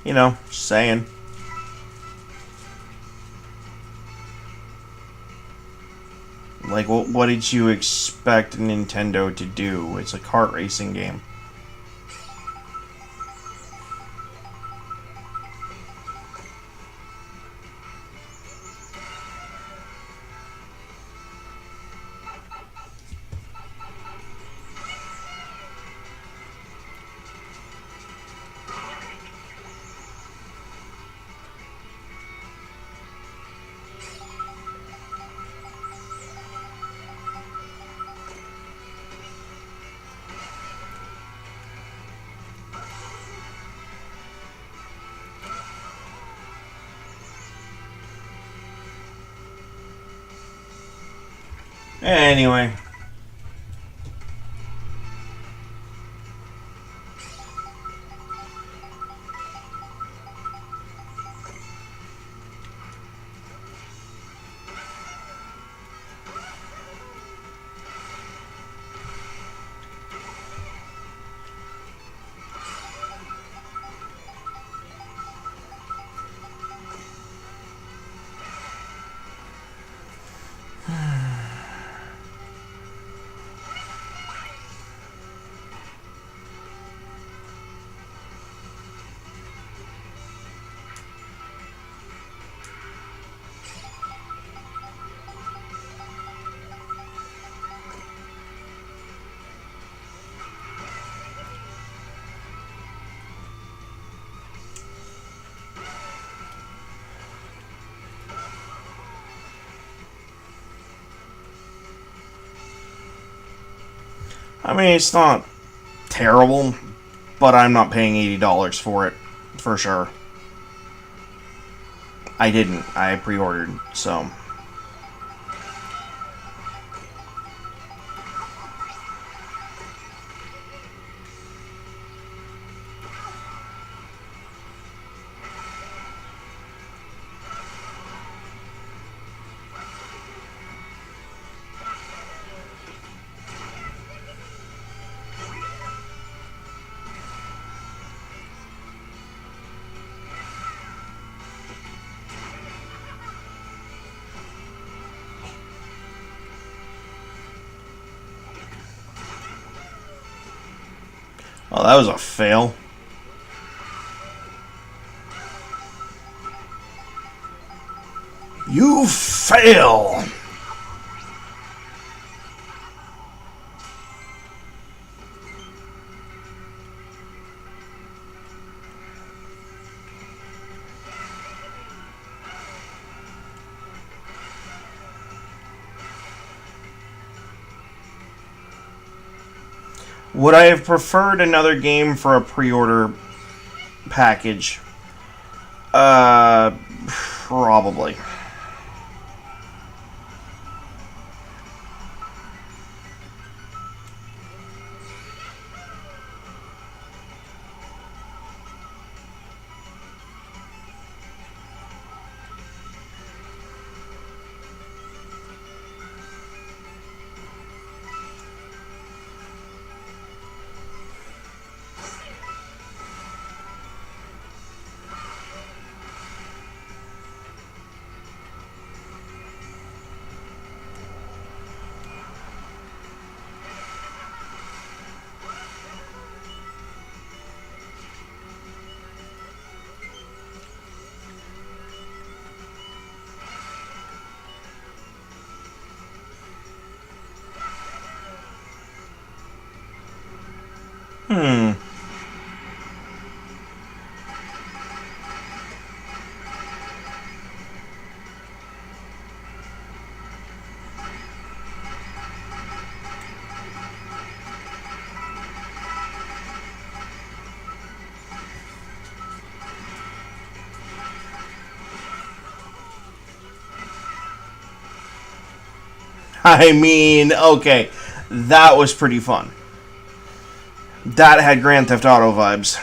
You know, just saying. Like, what did you expect Nintendo to do? It's a kart racing game. Anyway. I mean, it's not terrible, but I'm not paying $80 for it, for sure. I didn't. I pre-ordered, so... Oh, that was a fail. You fail! Would I have preferred another game for a pre-order package? Probably. Hmm. I mean, okay. That was pretty fun. That had Grand Theft Auto vibes.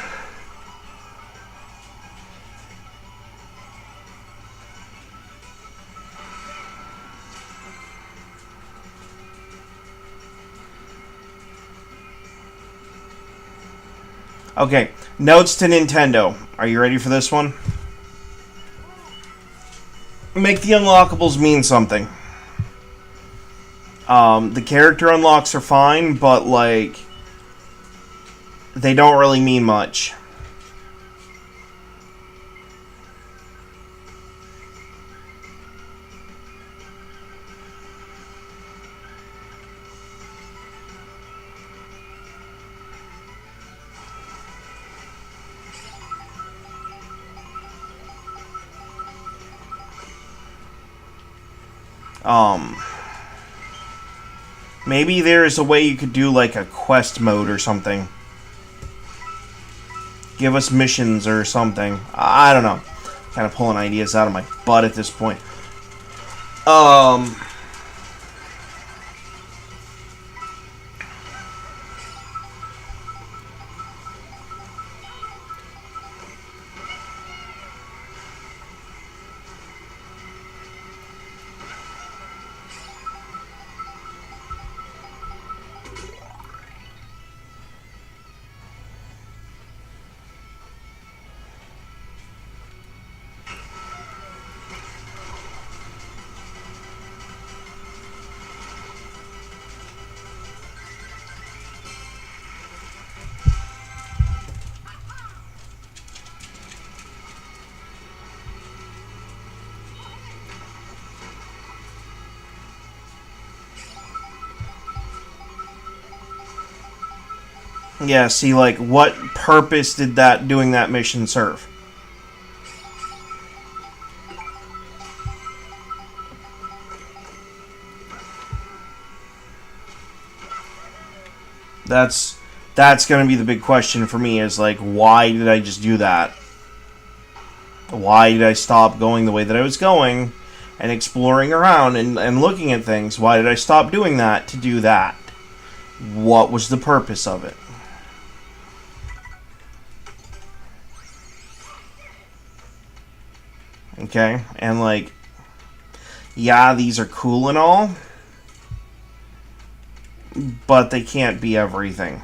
Okay, notes to Nintendo. Are you ready for this one? Make the unlockables mean something. The character unlocks are fine, but, like, they don't really mean much. Maybe there's a way you could do, like, a quest mode or something. Give us missions or something. I don't know. Kind of pulling ideas out of my butt at this point. Yeah, see, like, what purpose did doing that mission serve? That's going to be the big question for me, is like, why did I just do that? Why did I stop going the way that I was going and exploring around and looking at things? Why did I stop doing that to do that? What was the purpose of it? Okay, and like, yeah, these are cool and all, but they can't be everything.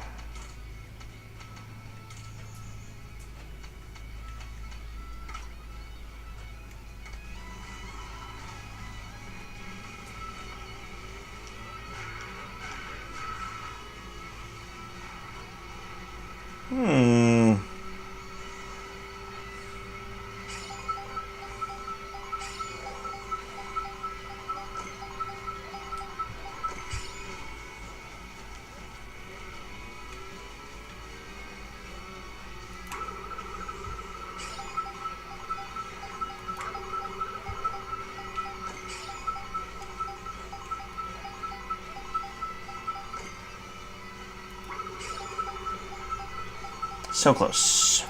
So close.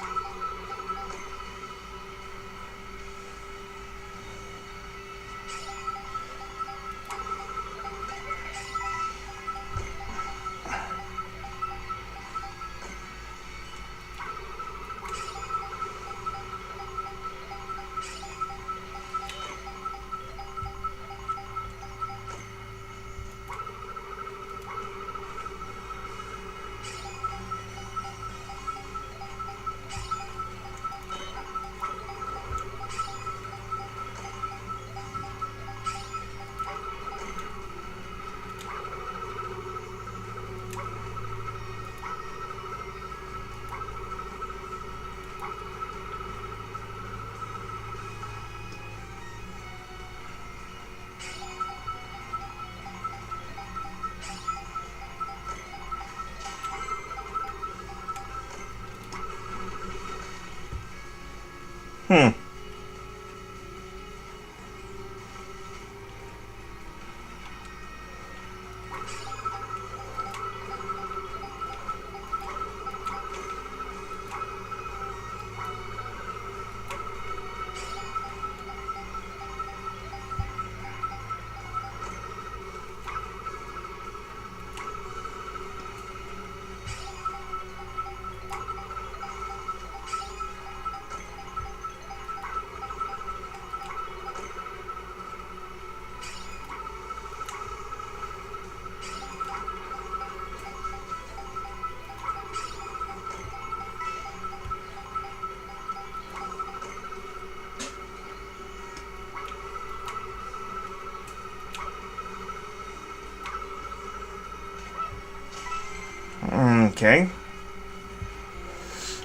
Okay.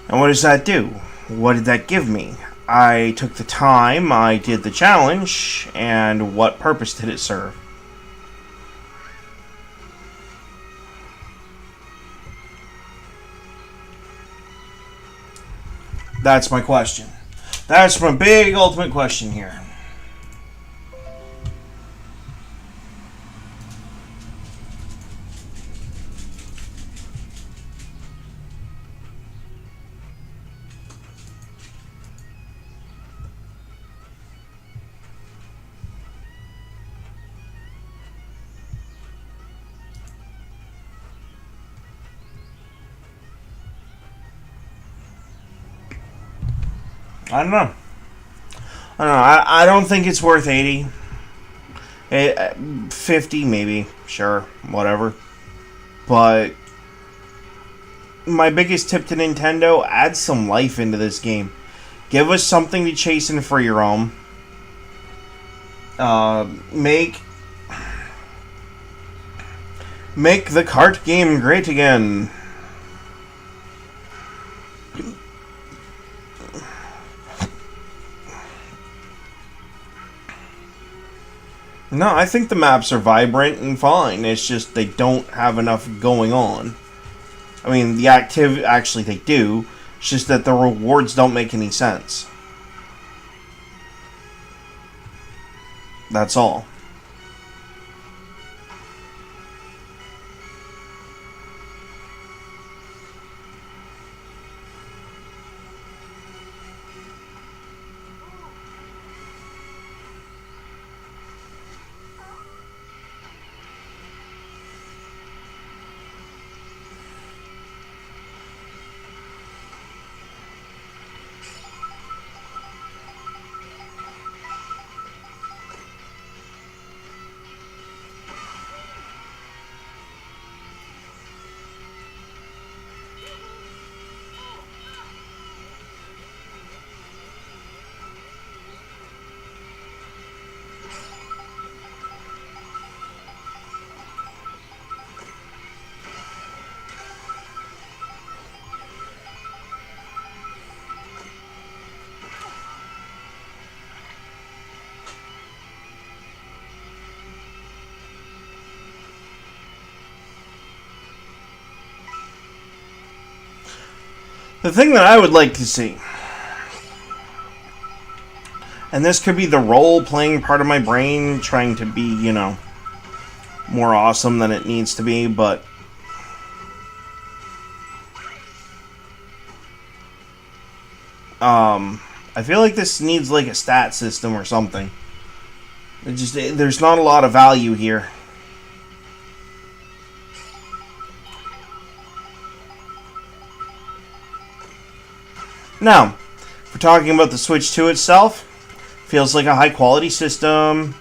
And what does that do? What did that give me? I took the time, I did the challenge, and what purpose did it serve? That's my question. That's my big ultimate question here. I don't know. I don't think it's worth 80. 50 maybe. Sure. Whatever. But my biggest tip to Nintendo, add some life into this game. Give us something to chase in for your own. Make the kart game great again. No, I think the maps are vibrant and fine. It's just they don't have enough going on. I mean, the activity, actually they do. It's just that the rewards don't make any sense. That's all. The thing that I would like to see, and this could be the role-playing part of my brain trying to be, you know, more awesome than it needs to be, but I feel like this needs like a stat system or something. There's not a lot of value here. Now, if we're talking about the Switch 2 itself, feels like a high quality system.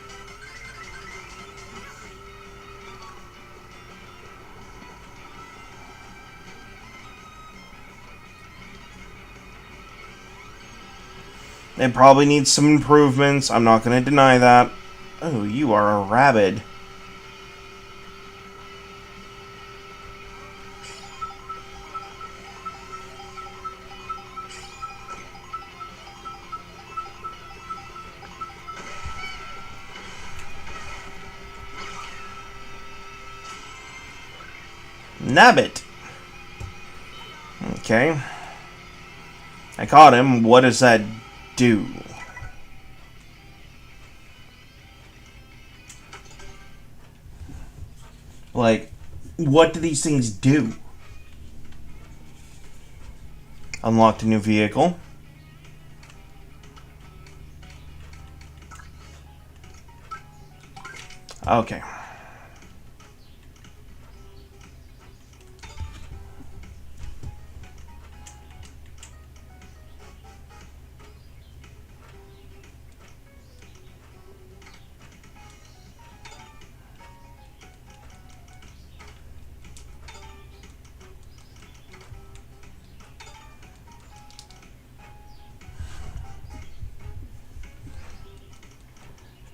It probably needs some improvements. I'm not going to deny that. Oh, you are a rabbit. Nabbit. Okay. I caught him. What does that do? Like, what do these things do? Unlocked a new vehicle. Okay.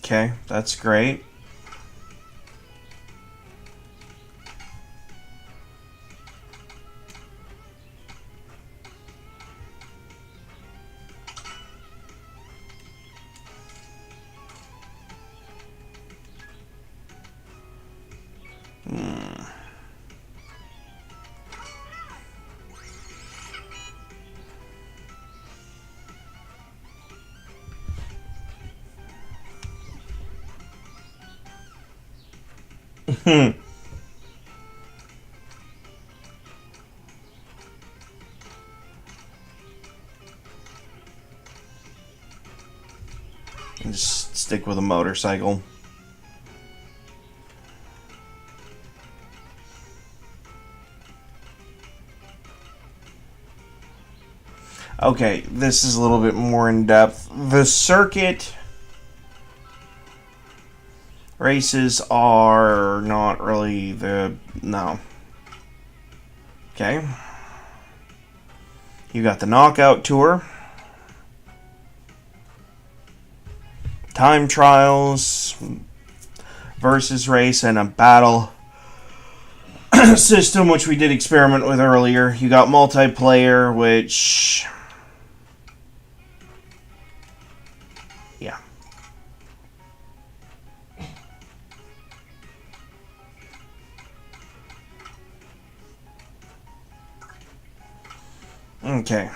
Okay, that's great. Hmm. Just stick with a motorcycle. Okay, this is a little bit more in depth. The circuit races are not really no. Okay. You got the knockout tour. Time trials, versus race, and a battle system, which we did experiment with earlier. You got multiplayer, which... yeah. Okay.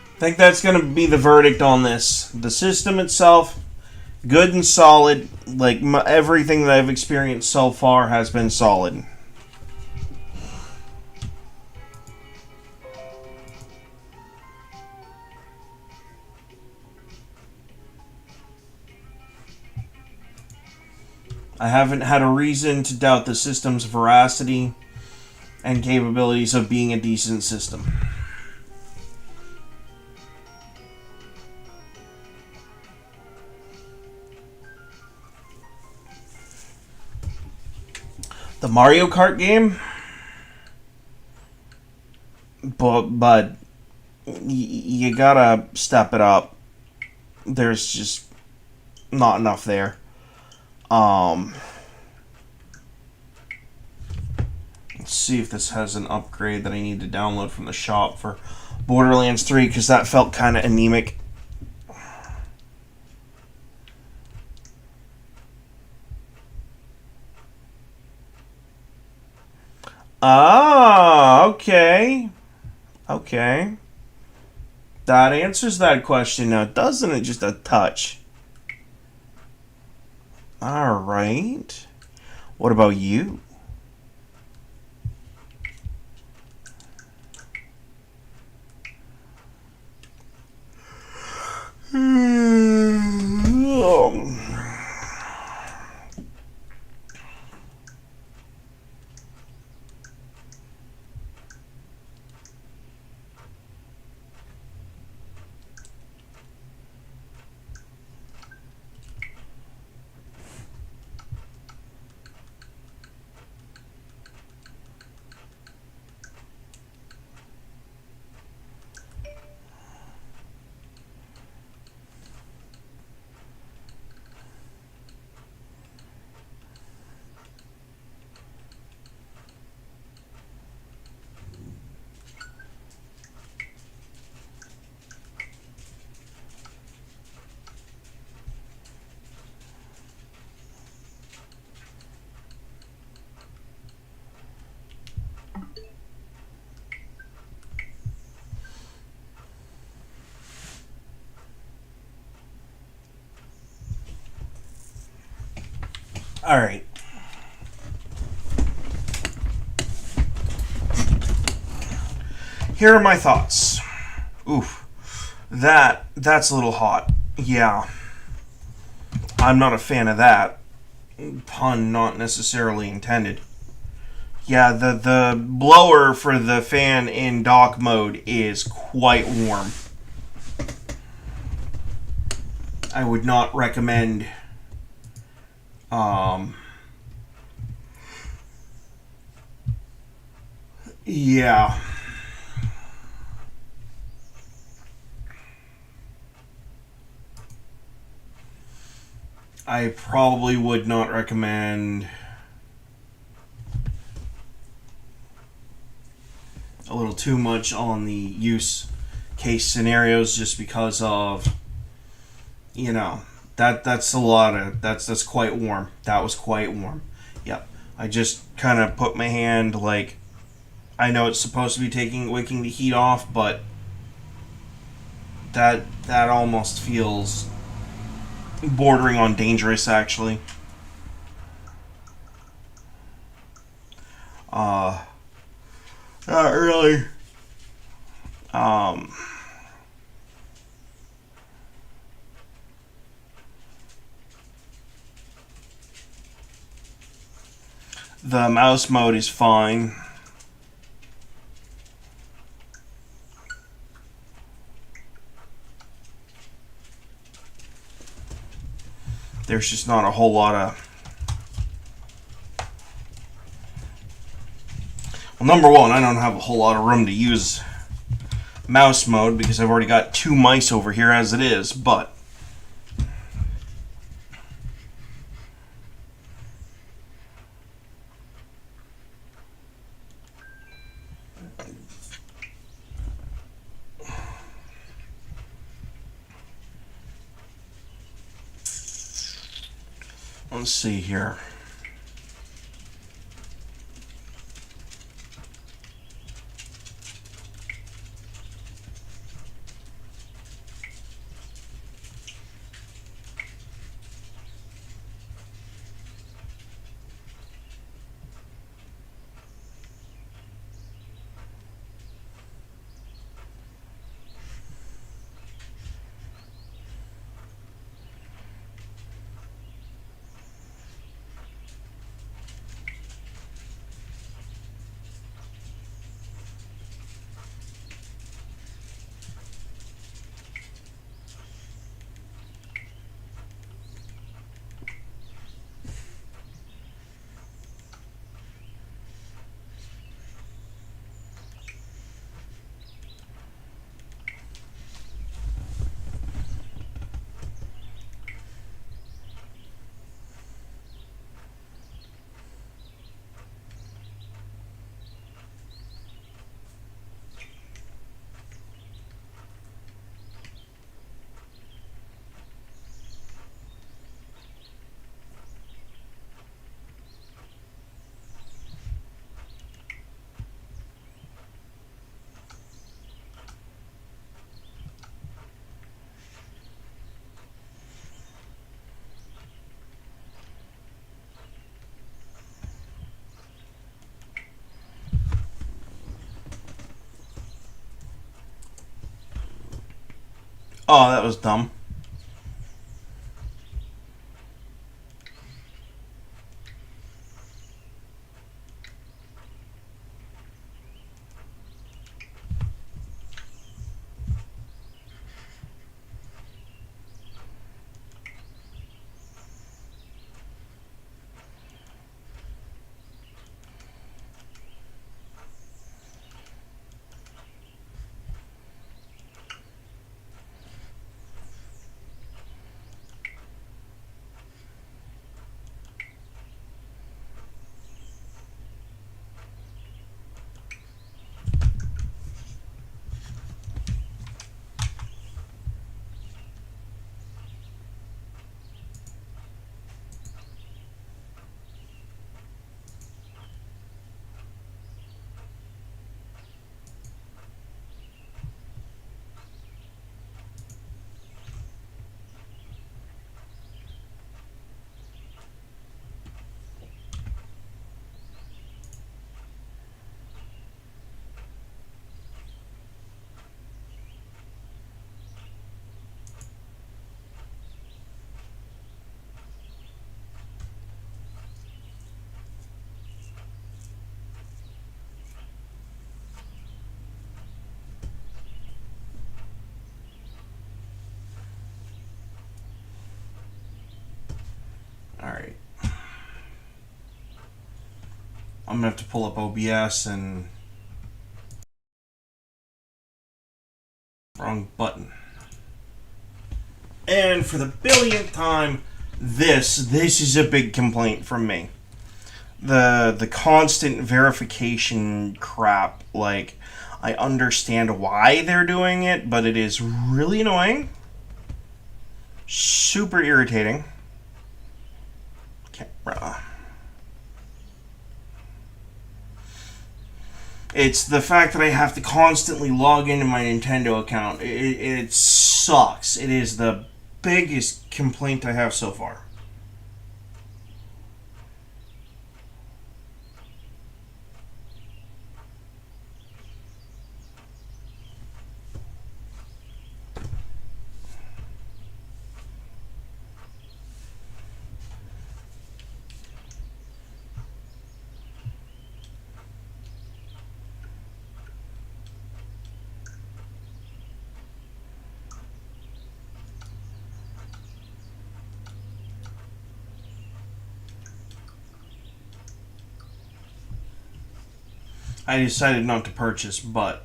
I think that's going to be the verdict on this. The system itself, good and solid. Like, everything that I've experienced so far has been solid. I haven't had a reason to doubt the system's veracity and capabilities of being a decent system. The Mario Kart game, but you gotta step it up. There's just not enough there. Let's see if this has an upgrade that I need to download from the shop for Borderlands 3, because that felt kind of anemic. Ah, okay. Okay. That answers that question now, doesn't it? Just a touch. Alright. What about you? Alright. Here are my thoughts. Oof. That's a little hot. Yeah. I'm not a fan of that. Pun not necessarily intended. Yeah, the blower for the fan in dock mode is quite warm. I would not recommend yeah. I probably would not recommend a little too much on the use case scenarios just because of that's a lot of that's quite warm. That was quite warm. Yep. I just kind of put my hand like I know it's supposed to be waking the heat off, but that almost feels bordering on dangerous actually. Uh Not really. Um the mouse mode is fine. There's just not a whole lot of well, number one, I don't have a whole lot of room to use mouse mode because I've already got two mice over here as it is, but let's see here. Oh, that was dumb. Alright. I'm gonna have to pull up OBS and... Wrong button. And for the billionth time, this is a big complaint from me. The constant verification crap, like, I understand why they're doing it, but it is really annoying. Super irritating. Camera. It's the fact that I have to constantly log into my Nintendo account. It sucks. It is the biggest complaint I have so far. I decided not to purchase, but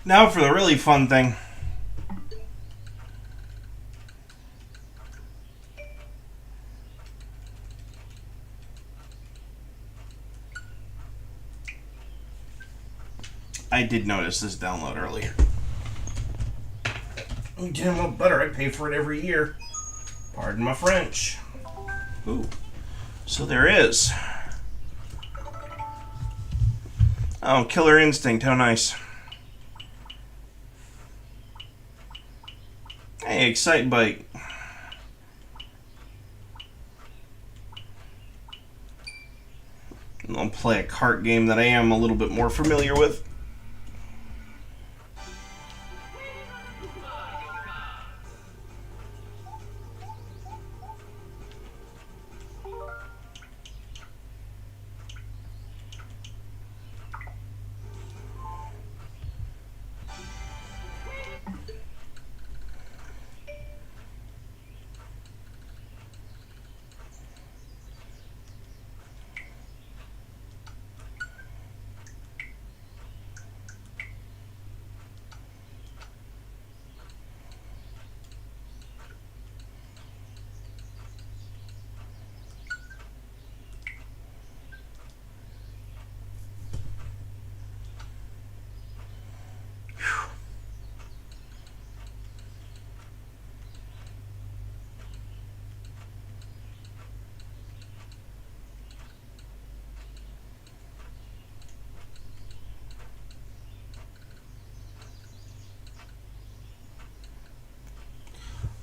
now for the really fun thing. I did notice this download earlier. Damn well better. I pay for it every year. Pardon my French. Ooh. So there is. Oh, Killer Instinct. How nice. Hey, Excite Bike. I'll play a kart game that I am a little bit more familiar with.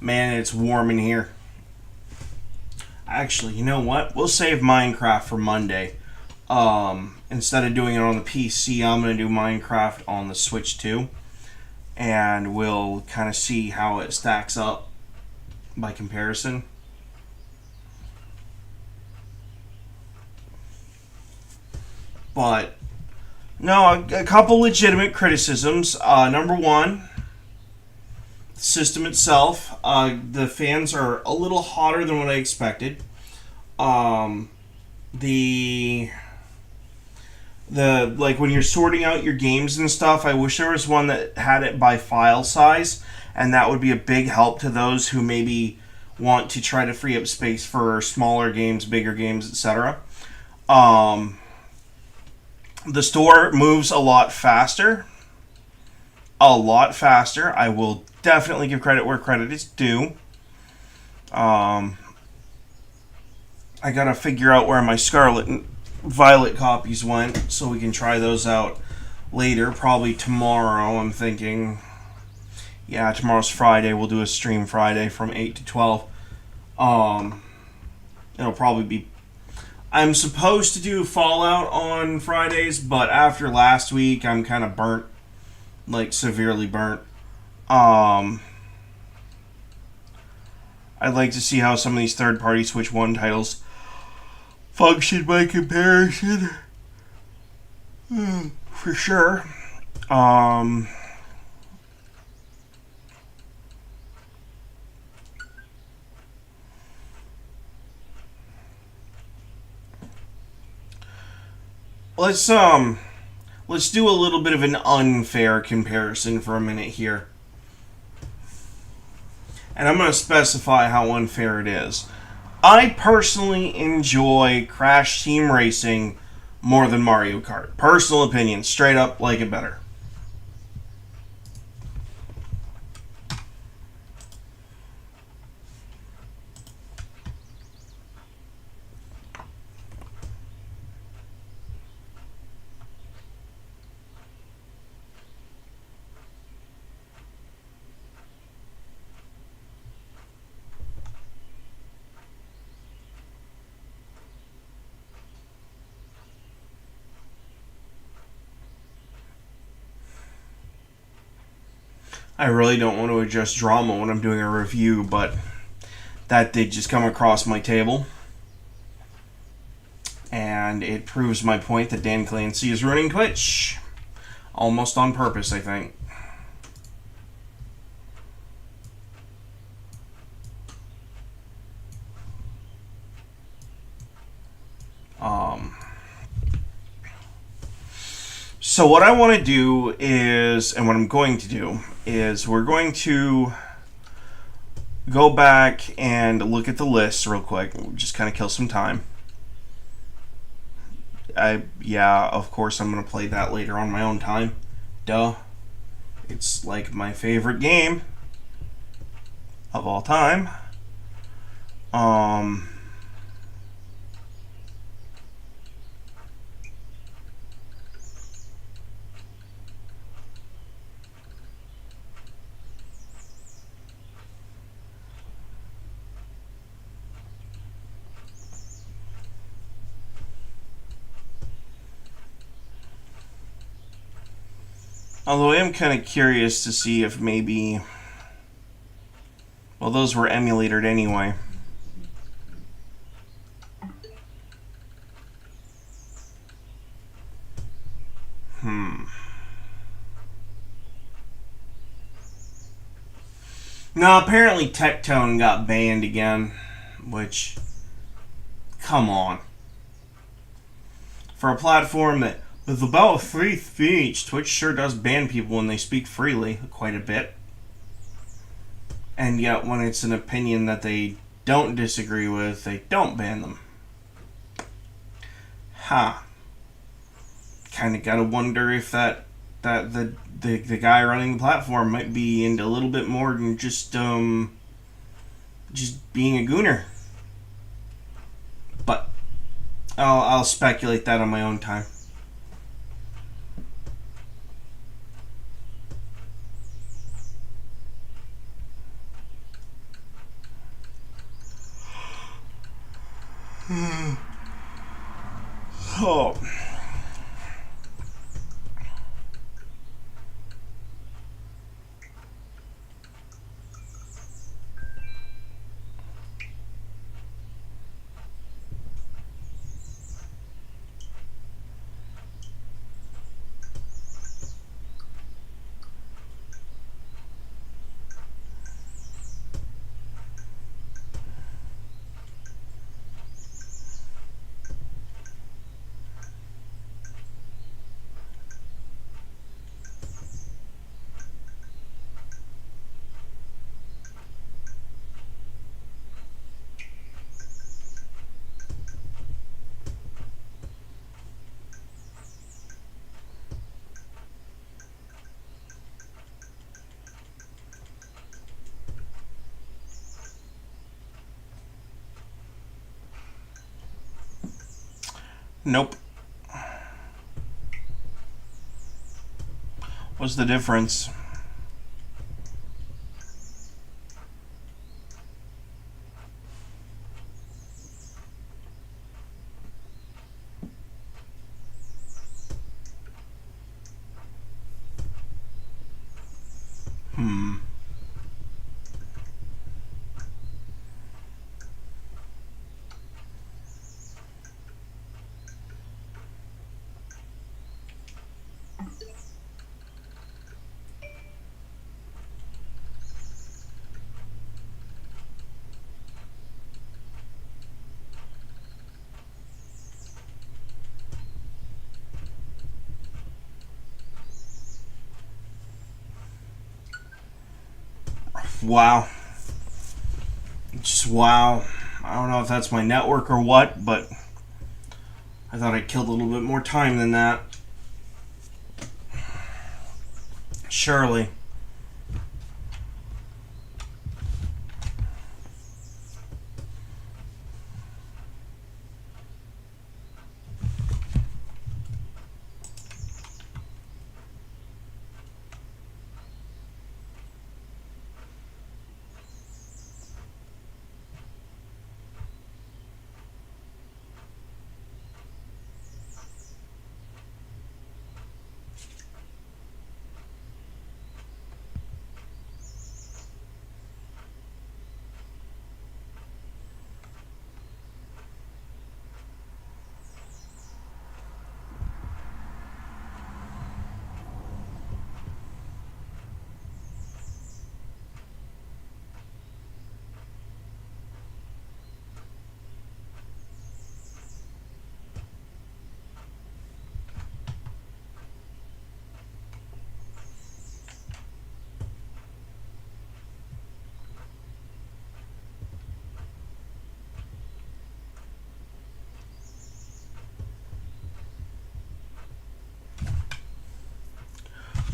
Man, it's warm in here. Actually, you know what? We'll save Minecraft for Monday. Instead of doing it on the PC, I'm going to do Minecraft on the Switch too. And we'll kind of see how it stacks up by comparison. But, no, a couple legitimate criticisms. Number one, the system itself. The fans are a little hotter than what I expected. The like when you're sorting out your games and stuff, I wish there was one that had it by file size, and that would be a big help to those who maybe want to try to free up space for smaller games, bigger games, etc. The store moves a lot faster. A lot faster. I will definitely give credit where credit is due. I gotta figure out where my Scarlet and Violet copies went so we can try those out later. Probably tomorrow, I'm thinking. Yeah, tomorrow's Friday. We'll do a stream Friday from 8 to 12. It'll probably be... I'm supposed to do Fallout on Fridays, but after last week, I'm kind of burnt. Like, severely burnt. I'd like to see how some of these third-party Switch 1 titles function by comparison. For sure. Let's do a little bit of an unfair comparison for a minute here. And I'm going to specify how unfair it is. I personally enjoy Crash Team Racing more than Mario Kart. Personal opinion, straight up like it better. I really don't want to adjust drama when I'm doing a review, but that did just come across my table. And it proves my point that Dan Clancy is ruining Twitch. Almost on purpose, I think. So what I want to do is, and what I'm going to do, is we're going to go back and look at the list real quick. Just kind of kill some time. Yeah, of course I'm going to play that later on my own time. Duh. It's like my favorite game of all time. Although I am kind of curious to see if maybe... Well, those were emulated anyway. No, apparently Tectone got banned again, which... Come on. For a platform that is about free speech, Twitch sure does ban people when they speak freely, quite a bit. And yet, when it's an opinion that they don't disagree with, they don't ban them. Kind of gotta wonder if the guy running the platform might be into a little bit more than just being a gooner. But I'll speculate that on my own time. Oh. Nope. What's the difference? Wow. Just wow. I don't know if that's my network or what, but I thought I killed a little bit more time than that. Surely.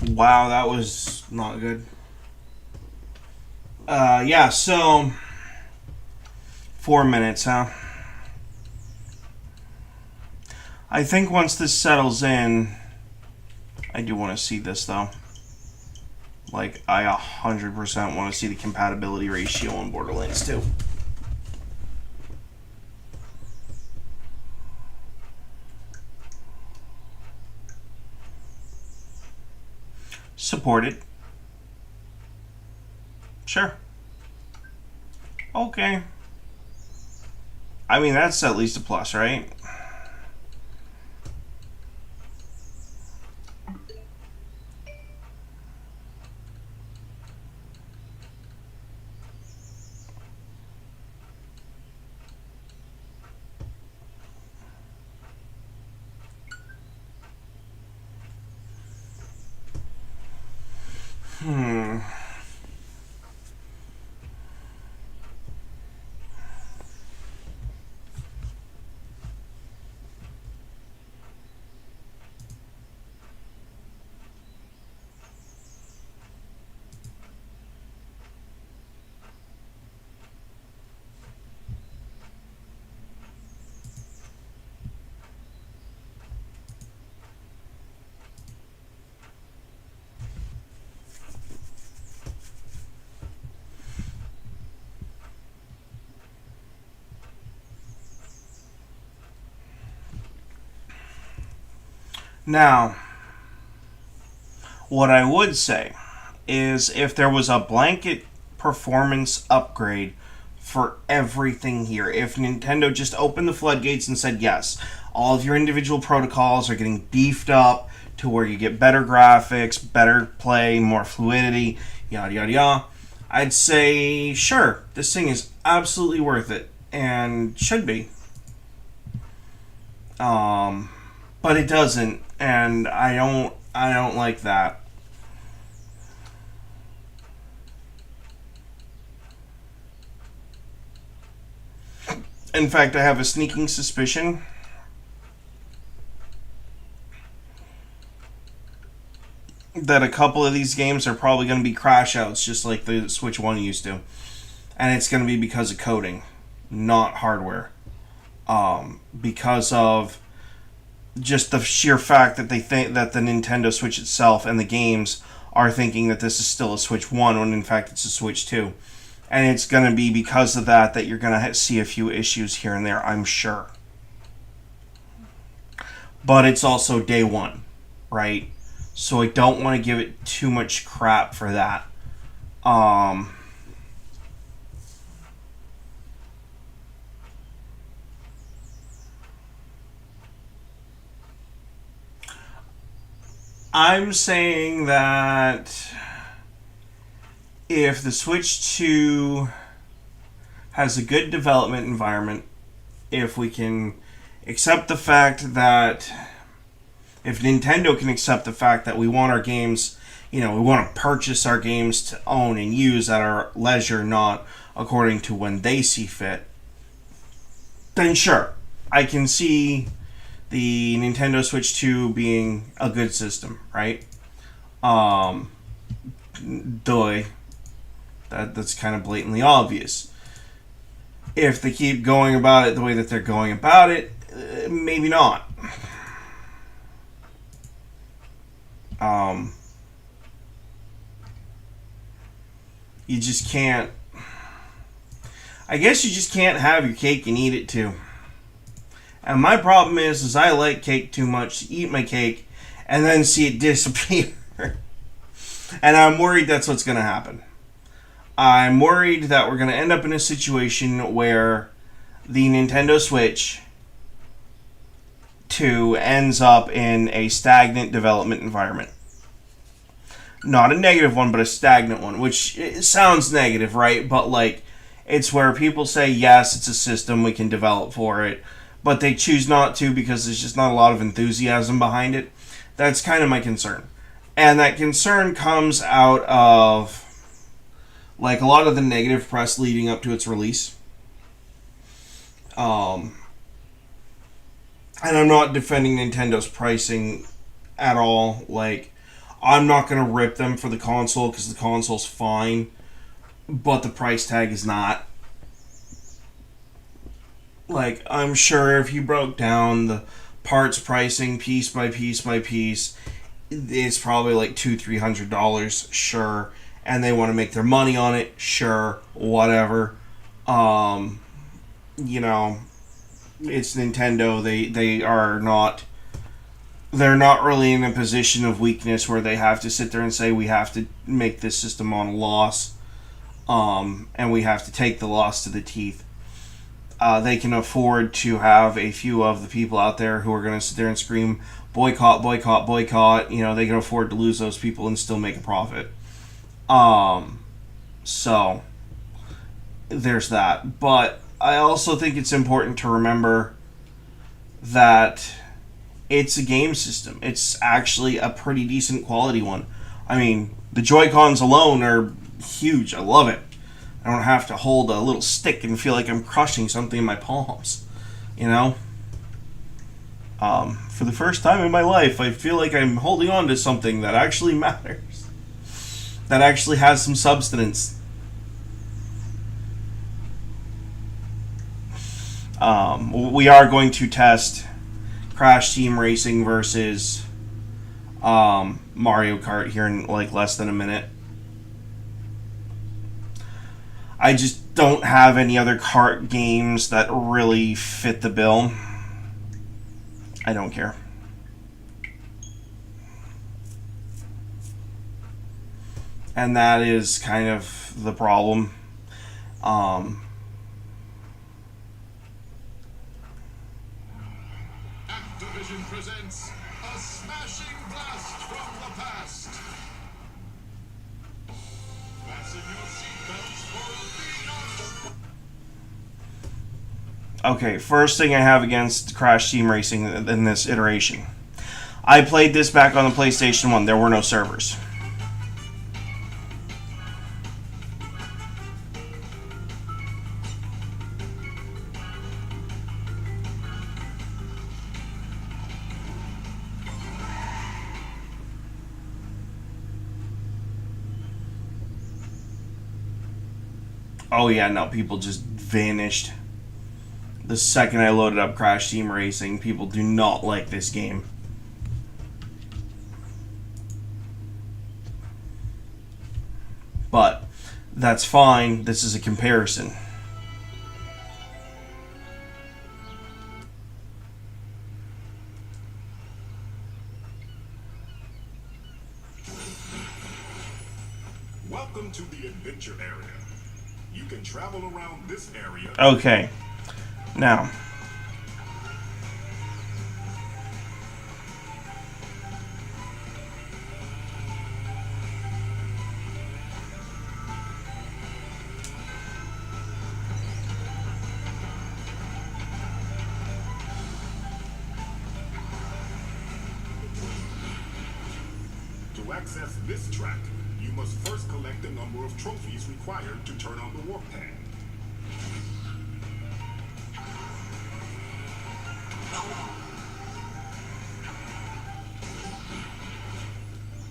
Wow, that was not good. Yeah, so 4 minutes, huh? I think once this settles in, I do want to see this though. Like, I 100% want to see the compatibility ratio on Borderlands 2. Supported. Sure. Okay. I mean, that's at least a plus, right? Now, what I would say is if there was a blanket performance upgrade for everything here, if Nintendo just opened the floodgates and said, yes, all of your individual protocols are getting beefed up to where you get better graphics, better play, more fluidity, yada yada yada, I'd say, sure, this thing is absolutely worth it and should be. But it doesn't, and I don't like that. In fact, I have a sneaking suspicion that a couple of these games are probably going to be crash outs just like the Switch 1 used to. And it's going to be because of coding, not hardware. Because of just the sheer fact that they think that the Nintendo Switch itself and the games are thinking that this is still a Switch 1 when in fact it's a Switch 2. And it's going to be because of that you're going to see a few issues here and there, I'm sure. But it's also day one, right? So I don't want to give it too much crap for that. I'm saying that if the Switch 2 has a good development environment, if we can accept the fact that if Nintendo can accept the fact that we want our games, we want to purchase our games to own and use at our leisure, not according to when they see fit, then sure, I can see the Nintendo Switch 2 being a good system, right? Duh. That's kind of blatantly obvious. If they keep going about it the way that they're going about it, maybe not. You just can't. I guess you just can't have your cake and eat it too. And my problem is I like cake too much to eat my cake and then see it disappear. And I'm worried that's what's going to happen. I'm worried that we're going to end up in a situation where the Nintendo Switch 2 ends up in a stagnant development environment. Not a negative one, but a stagnant one, which it sounds negative, right? But it's where people say, yes, it's a system, we can develop for it, but they choose not to because there's just not a lot of enthusiasm behind it. That's kind of my concern. And that concern comes out of a lot of the negative press leading up to its release. And I'm not defending Nintendo's pricing at all. I'm not going to rip them for the console because the console's fine, but the price tag is not. I'm sure if you broke down the parts pricing piece by piece by piece, it's probably $200-$300, sure. And they want to make their money on it, sure, whatever. It's Nintendo. They are not. They're not really in a position of weakness where they have to sit there and say we have to make this system on a loss, and we have to take the loss to the teeth. They can afford to have a few of the people out there who are going to sit there and scream boycott, boycott, boycott. They can afford to lose those people and still make a profit. So there's that. But I also think it's important to remember that it's a game system. It's actually a pretty decent quality one. I mean, the Joy-Cons alone are huge. I love it. I don't have to hold a little stick and feel like I'm crushing something in my palms. For the first time in my life, I feel like I'm holding on to something that actually matters. That actually has some substance. We are going to test Crash Team Racing versus Mario Kart here in less than a minute. I just don't have any other kart games that really fit the bill. I don't care. And that is kind of the problem. Um, Activision presents a smashing blast from the past. Fasten your seatbelts for the okay, first thing I have against Crash Team Racing in this iteration. I played this back on the PlayStation 1. There were no servers. Oh yeah, no, people just vanished. The second I loaded up Crash Team Racing, people do not like this game. But that's fine. This is a comparison. Welcome to the adventure area. You can travel around this area. Okay. Now, To access this track, you must first collect the number of trophies required to turn on the warp pad.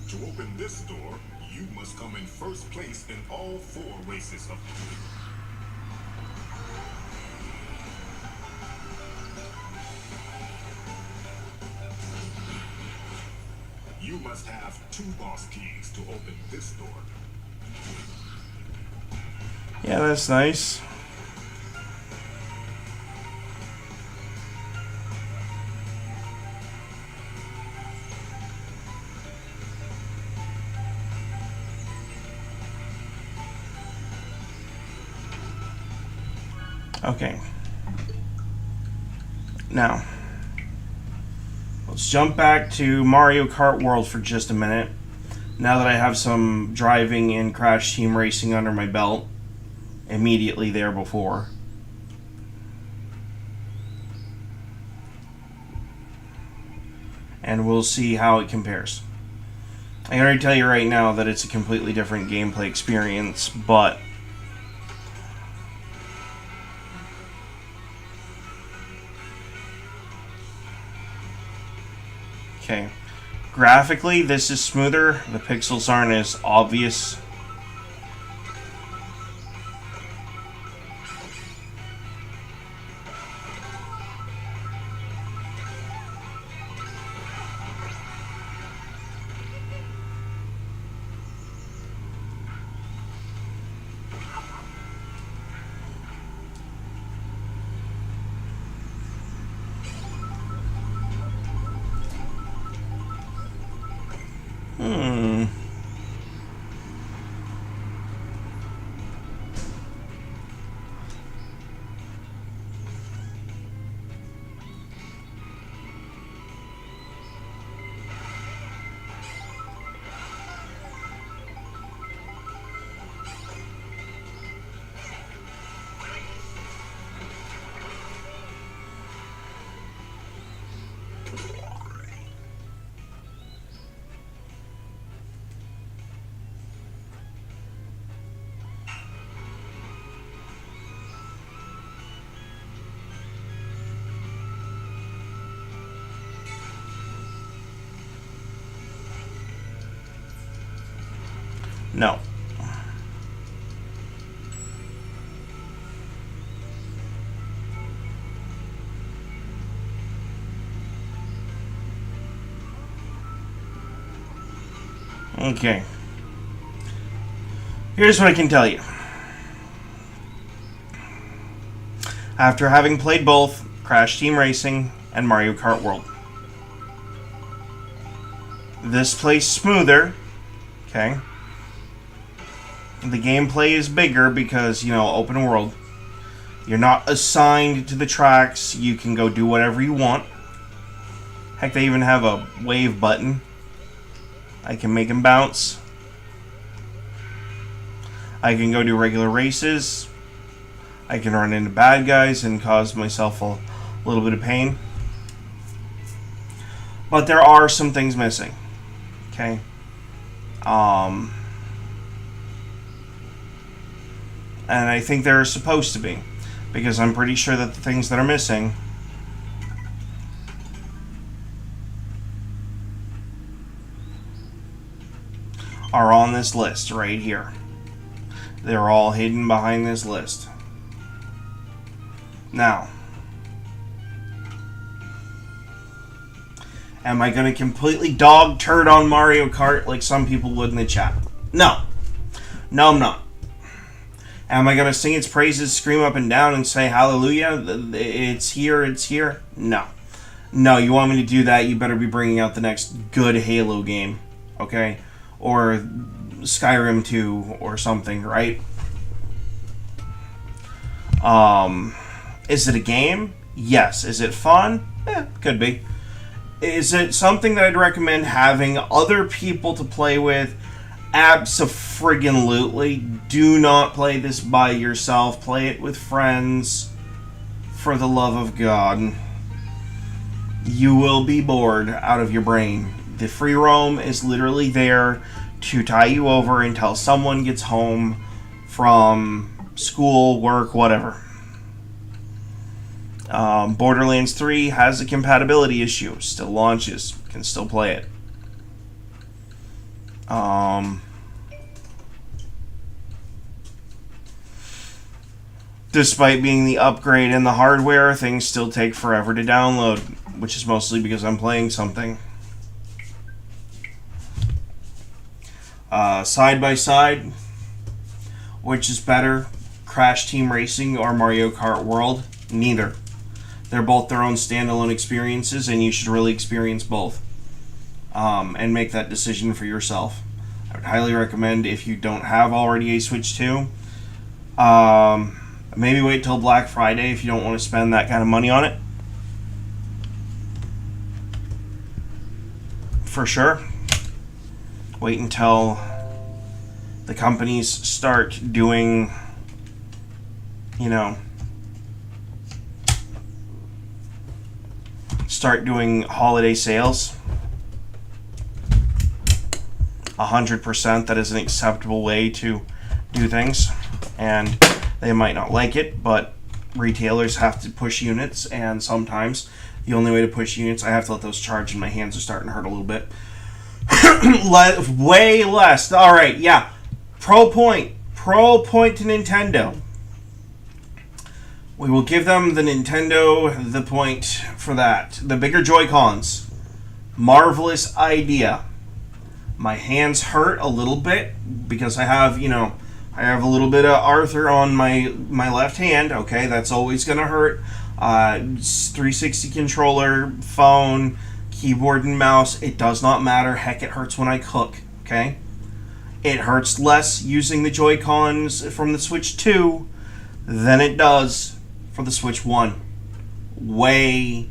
To open this door, you must come in first place in all 4 races of You must have 2 boss keys to open this door. yeah, that's nice. Okay. Now, let's jump back to Mario Kart World for just a minute. Now that I have some driving and Crash Team Racing under my belt, immediately there before. And we'll see how it compares. I can already tell you right now that it's a completely different gameplay experience, but okay. Graphically, this is smoother. The pixels aren't as obvious. No. Okay. Here's what I can tell you. After having played both Crash Team Racing and Mario Kart World, this plays smoother, okay? The gameplay is bigger because, you know, open world. You're not assigned to the tracks. You can go do whatever you want. Heck, they even have a wave button. I can make them bounce. I can go do regular races. I can run into bad guys and cause myself a little bit of pain. But there are some things missing. Okay? And I think there are supposed to be. Because I'm pretty sure that the things that are missing are on this list right here. They're all hidden behind this list. Now, am I going to completely dog turd on Mario Kart like some people would in the chat? No. No, I'm not. Am I going to sing its praises, scream up and down, and say hallelujah? It's here, it's here? No. No, you want me to do that, you better be bringing out the next good Halo game. Okay? Or Skyrim 2 or something, right? Is it a game? Yes. Is it fun? Could be. Is it something that I'd recommend having other people to play with? Abso-friggin-lutely. Do not play this by yourself. Play it with friends. For the love of God. You will be bored out of your brain. The free roam is literally there to tie you over until someone gets home from school, work, whatever. Borderlands 3 has a compatibility issue. Still launches. Can still play it. Despite being the upgrade in the hardware, things still take forever to download, which is mostly because I'm playing something. Side by side, which is better, Crash Team Racing or Mario Kart World? Neither. They're both their own standalone experiences, and you should really experience both. And make that decision for yourself. I would highly recommend, if you don't have already a Switch 2, maybe wait till Black Friday if you don't want to spend that kind of money on it. For sure. Wait until the companies start doing, you know, holiday sales. 100% that is an acceptable way to do things, and they might not like it, but retailers have to push units, and sometimes the only way to push units, I have to let those charge, and my hands are starting to hurt a little bit. Way less. Alright, yeah. Pro point to Nintendo. We will give them the point for that. The bigger Joy-Cons. Marvelous idea. My hands hurt a little bit because I have a little bit of Arthur on my left hand. Okay, that's always going to hurt. 360 controller, phone, keyboard and mouse, it does not matter. Heck, it hurts when I cook. Okay? It hurts less using the Joy-Cons from the Switch 2 than it does for the Switch 1. Way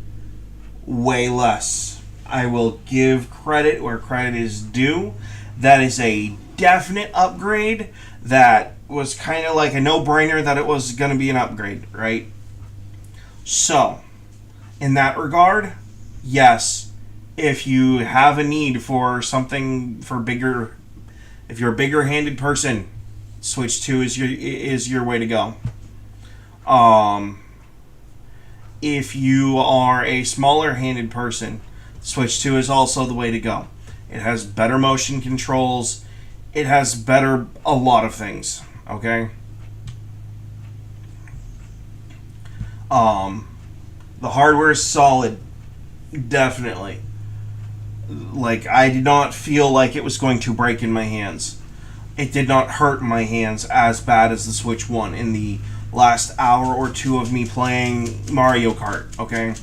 less. I will give credit where credit is due. That is a definite upgrade that was kind of like a no-brainer that it was going to be an upgrade, right? So, in that regard, yes, if you have a need for something for bigger, if you're a bigger-handed person, Switch 2 is your way to go. If you are a smaller-handed person, Switch 2 is also the way to go. It has better motion controls. It has a lot of things. Okay? The hardware is solid. Definitely. Like, I did not feel like it was going to break in my hands. It did not hurt my hands as bad as the Switch 1 in the last hour or two of me playing Mario Kart, okay?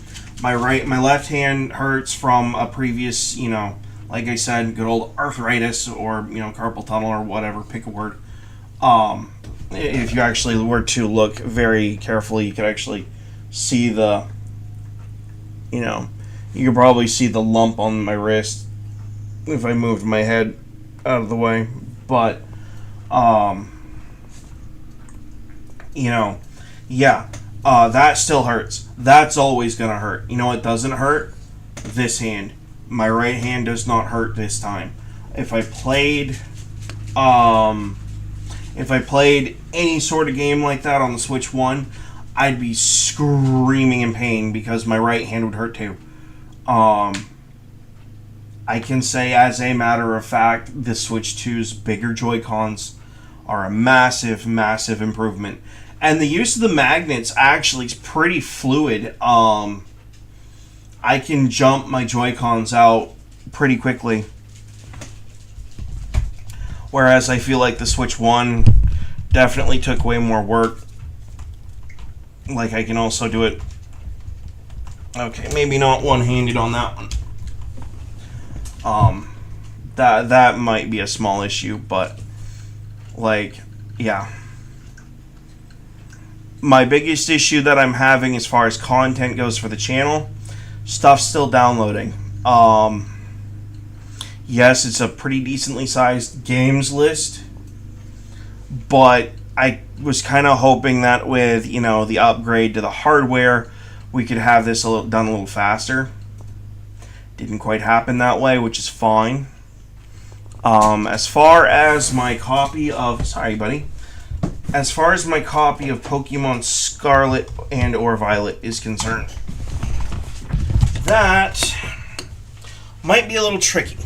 My left hand hurts from a previous, like I said, good old arthritis or, carpal tunnel or whatever, pick a word. If you actually were to look very carefully, you could actually see the, you know, you could probably see the lump on my wrist if I moved my head out of the way. But, um, you know, yeah, that still hurts. That's always gonna hurt. You know what doesn't hurt? This hand. My right hand does not hurt this time. If I played, um, if I played any sort of game like that on the Switch 1, I'd be screaming in pain because my right hand would hurt too. Um, I can say, as a matter of fact, the Switch 2's bigger Joy-Cons are a massive, massive improvement. And the use of the magnets actually is pretty fluid. I can jump my Joy-Cons out pretty quickly. Whereas I feel like the Switch 1 definitely took way more work. Like, I can also do it. Okay, maybe not one-handed on that one. That might be a small issue, but like, yeah. My biggest issue that I'm having as far as content goes for the channel, stuff's still downloading. Yes, it's a pretty decently sized games list, but I was kind of hoping that with, you know, the upgrade to the hardware, we could have this done a little faster. Didn't quite happen that way, which is fine. As far as my copy of... Sorry, buddy. As far as my copy of Pokemon Scarlet and or Violet is concerned, that might be a little tricky.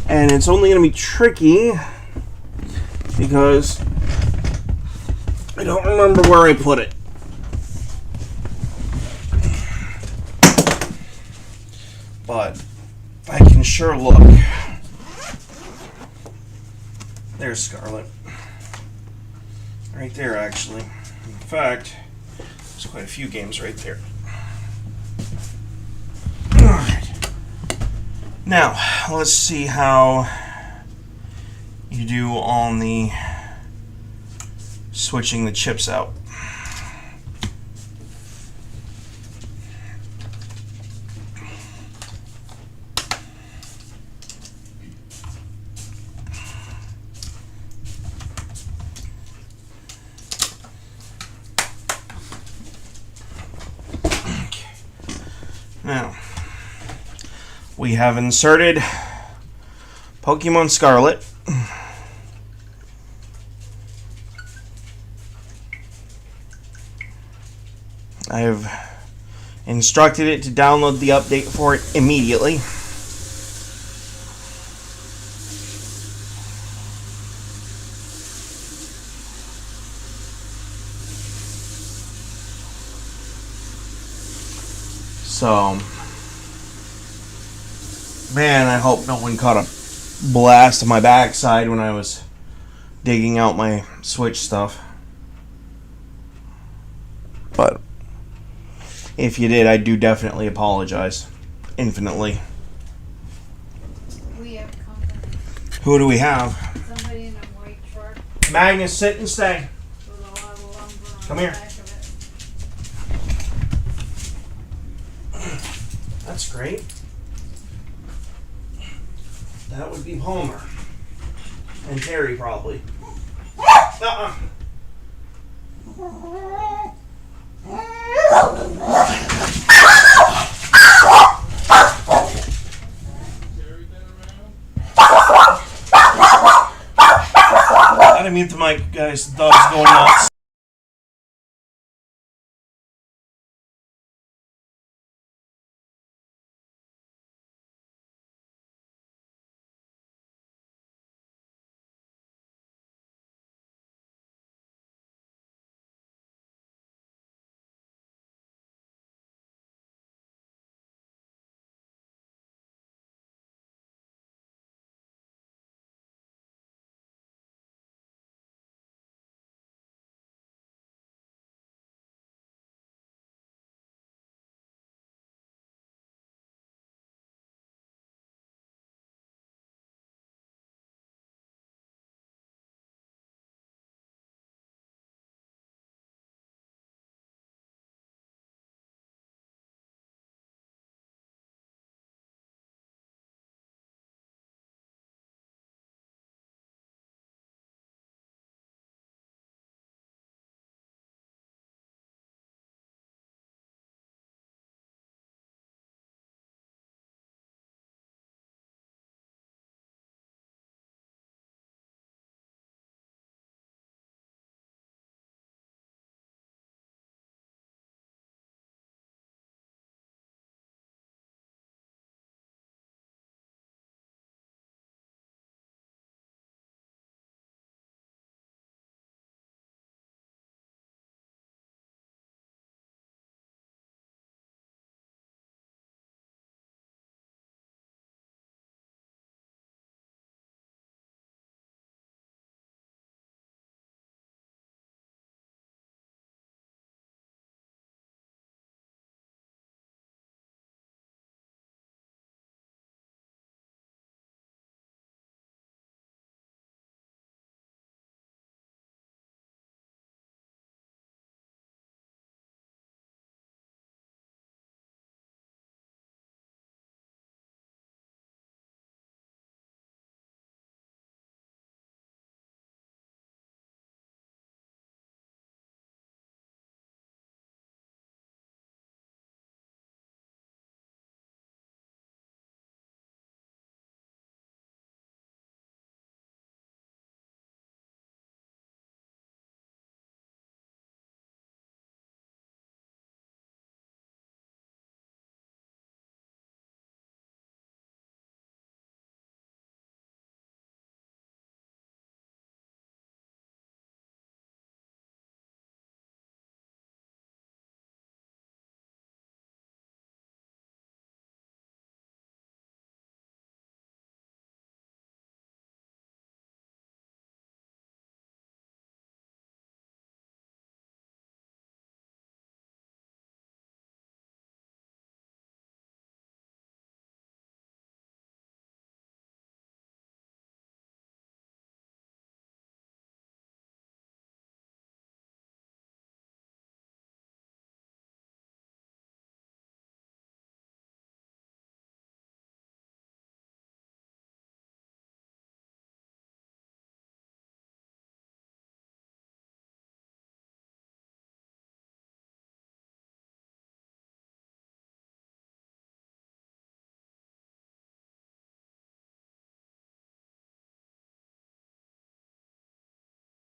And it's only going to be tricky because I don't remember where I put it. But I can sure look. There's Scarlet. Right there, actually. In fact, there's quite a few games right there. Alright. Now, let's see how you do on the switching the chips out. Now, we have inserted Pokemon Scarlet. I have instructed it to download the update for it immediately. So, man, I hope no one caught a blast of my backside when I was digging out my Switch stuff. But if you did, I do definitely apologize. Infinitely. We have company. Who do we have? Somebody in a white truck Magnus, sit and stay. with a lot of lumber on Come the here. back of it. That's great. That would be Palmer. And Terry, probably. Uh-uh. I didn't mute the mic, guys. The dog's going nuts.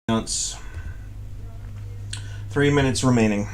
It's 3 minutes remaining.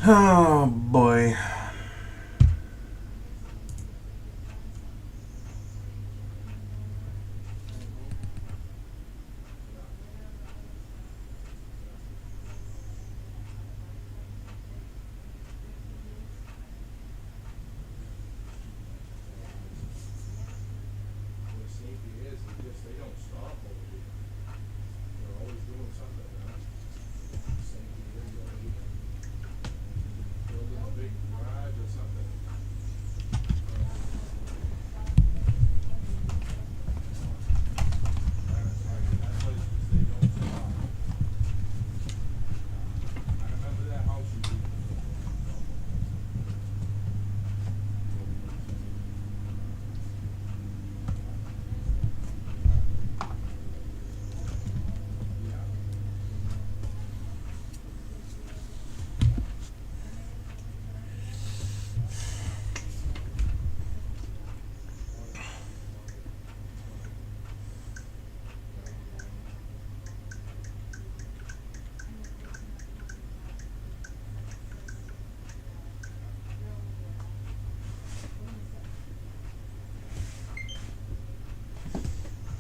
Oh boy.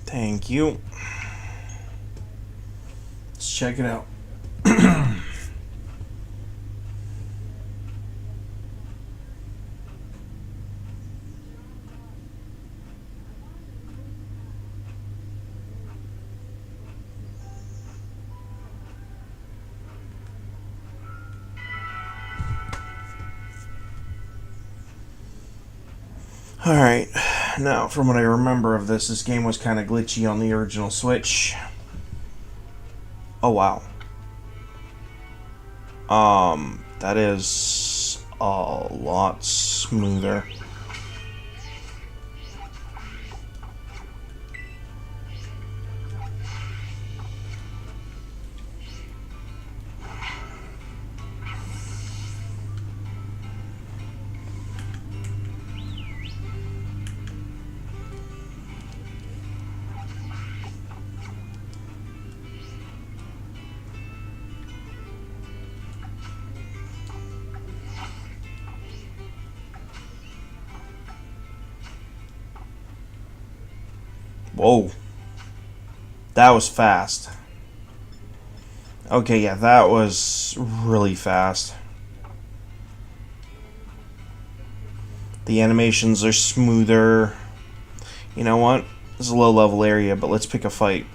Thank you. Let's check it out. Alright, now from what I remember of this game was kind of glitchy on the original Switch. Oh wow. That is a lot smoother. Whoa. That was fast. Okay, yeah, that was really fast. The animations are smoother. You know what? This is a low-level area, but let's pick a fight.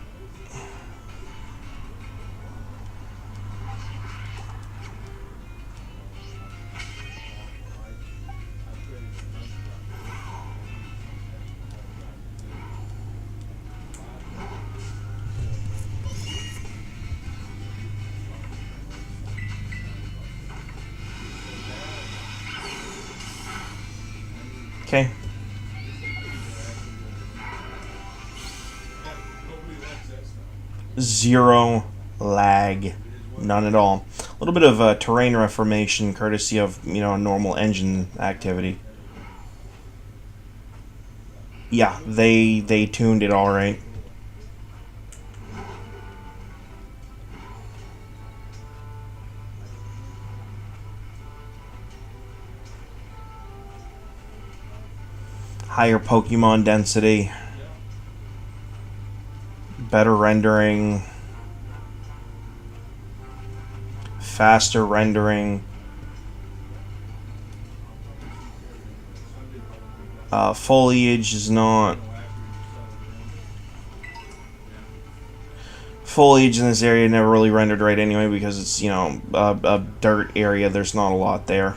Okay. Zero lag. None at all. A little bit of terrain reformation courtesy of, normal engine activity. Yeah, they tuned it all right. Higher Pokemon density, better rendering, faster rendering, foliage is not. Foliage in this area never really rendered right anyway because it's, a dirt area. There's not a lot there.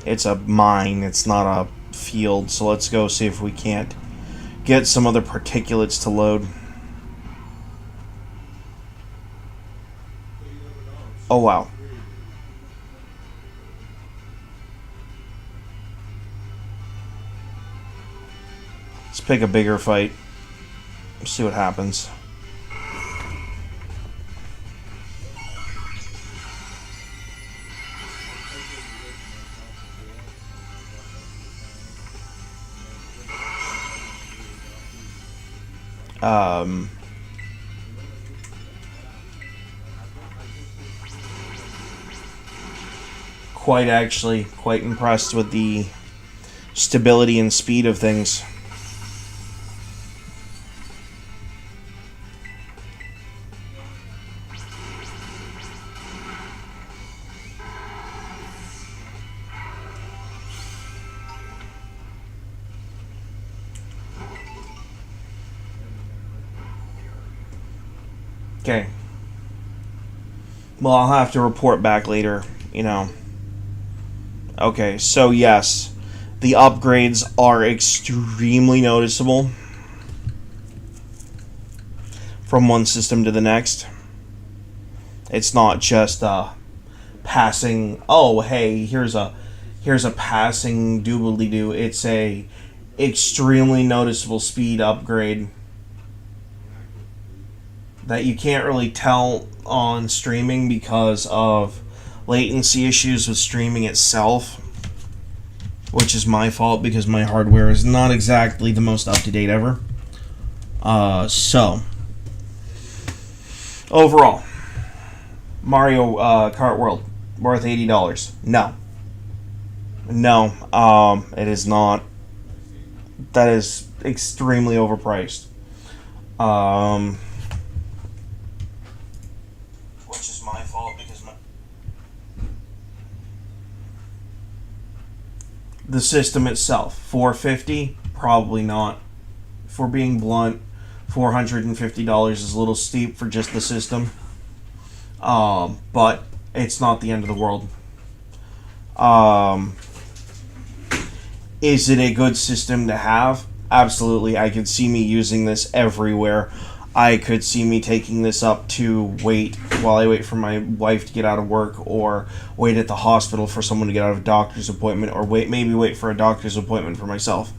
It's a mine, it's not a field, so let's go see if we can't get some other particulates to load. Oh wow. Let's pick a bigger fight. See what happens. Quite impressed with the stability and speed of things. Okay. Well, I'll have to report back later, Okay, so yes, the upgrades are extremely noticeable from one system to the next. It's not just passing, oh hey, here's a passing doobly-doo. It's a extremely noticeable speed upgrade that you can't really tell on streaming because of latency issues with streaming itself, which is my fault because my hardware is not exactly the most up-to-date ever. So, overall, Mario Kart World, worth $80. No. No, it is not. That is extremely overpriced. Which is my fault because the system itself, $450, probably not. If we're being blunt, $450 is a little steep for just the system. But it's not the end of the world. Is it a good system to have? Absolutely. I could see me using this everywhere. I could see me taking this up to wait while I wait for my wife to get out of work, or wait at the hospital for someone to get out of a doctor's appointment, or maybe wait for a doctor's appointment for myself.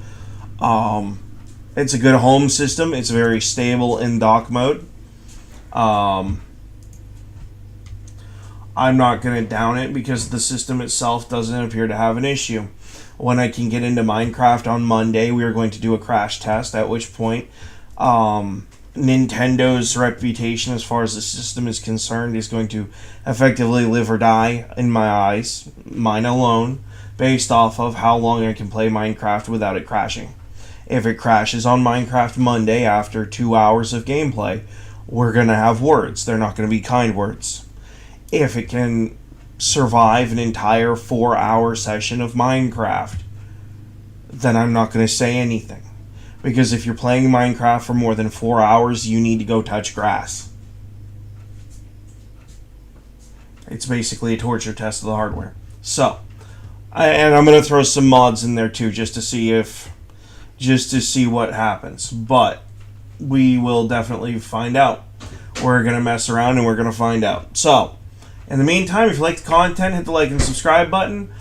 It's a good home system. It's very stable in dock mode. I'm not going to down it because the system itself doesn't appear to have an issue. When I can get into Minecraft on Monday, we are going to do a crash test, at which point Nintendo's reputation as far as the system is concerned is going to effectively live or die in my eyes, mine alone, based off of how long I can play Minecraft without it crashing. If it crashes on Minecraft Monday after 2 hours of gameplay, we're going to have words. They're not going to be kind words. If it can survive an entire 4-hour session of Minecraft, then I'm not going to say anything. Because if you're playing Minecraft for more than 4 hours, you need to go touch grass. It's basically a torture test of the hardware. So, and I'm going to throw some mods in there too, just to see what happens. But we will definitely find out. We're going to mess around and we're going to find out. So, in the meantime, if you like the content, hit the like and subscribe button.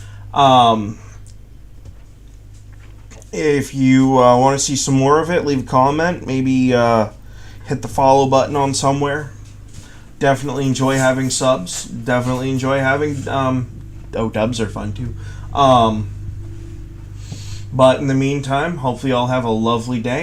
If you want to see some more of it, leave a comment. Maybe hit the follow button on somewhere. Definitely enjoy having subs. Definitely enjoy having dubs are fun too. But in the meantime, hopefully y'all have a lovely day.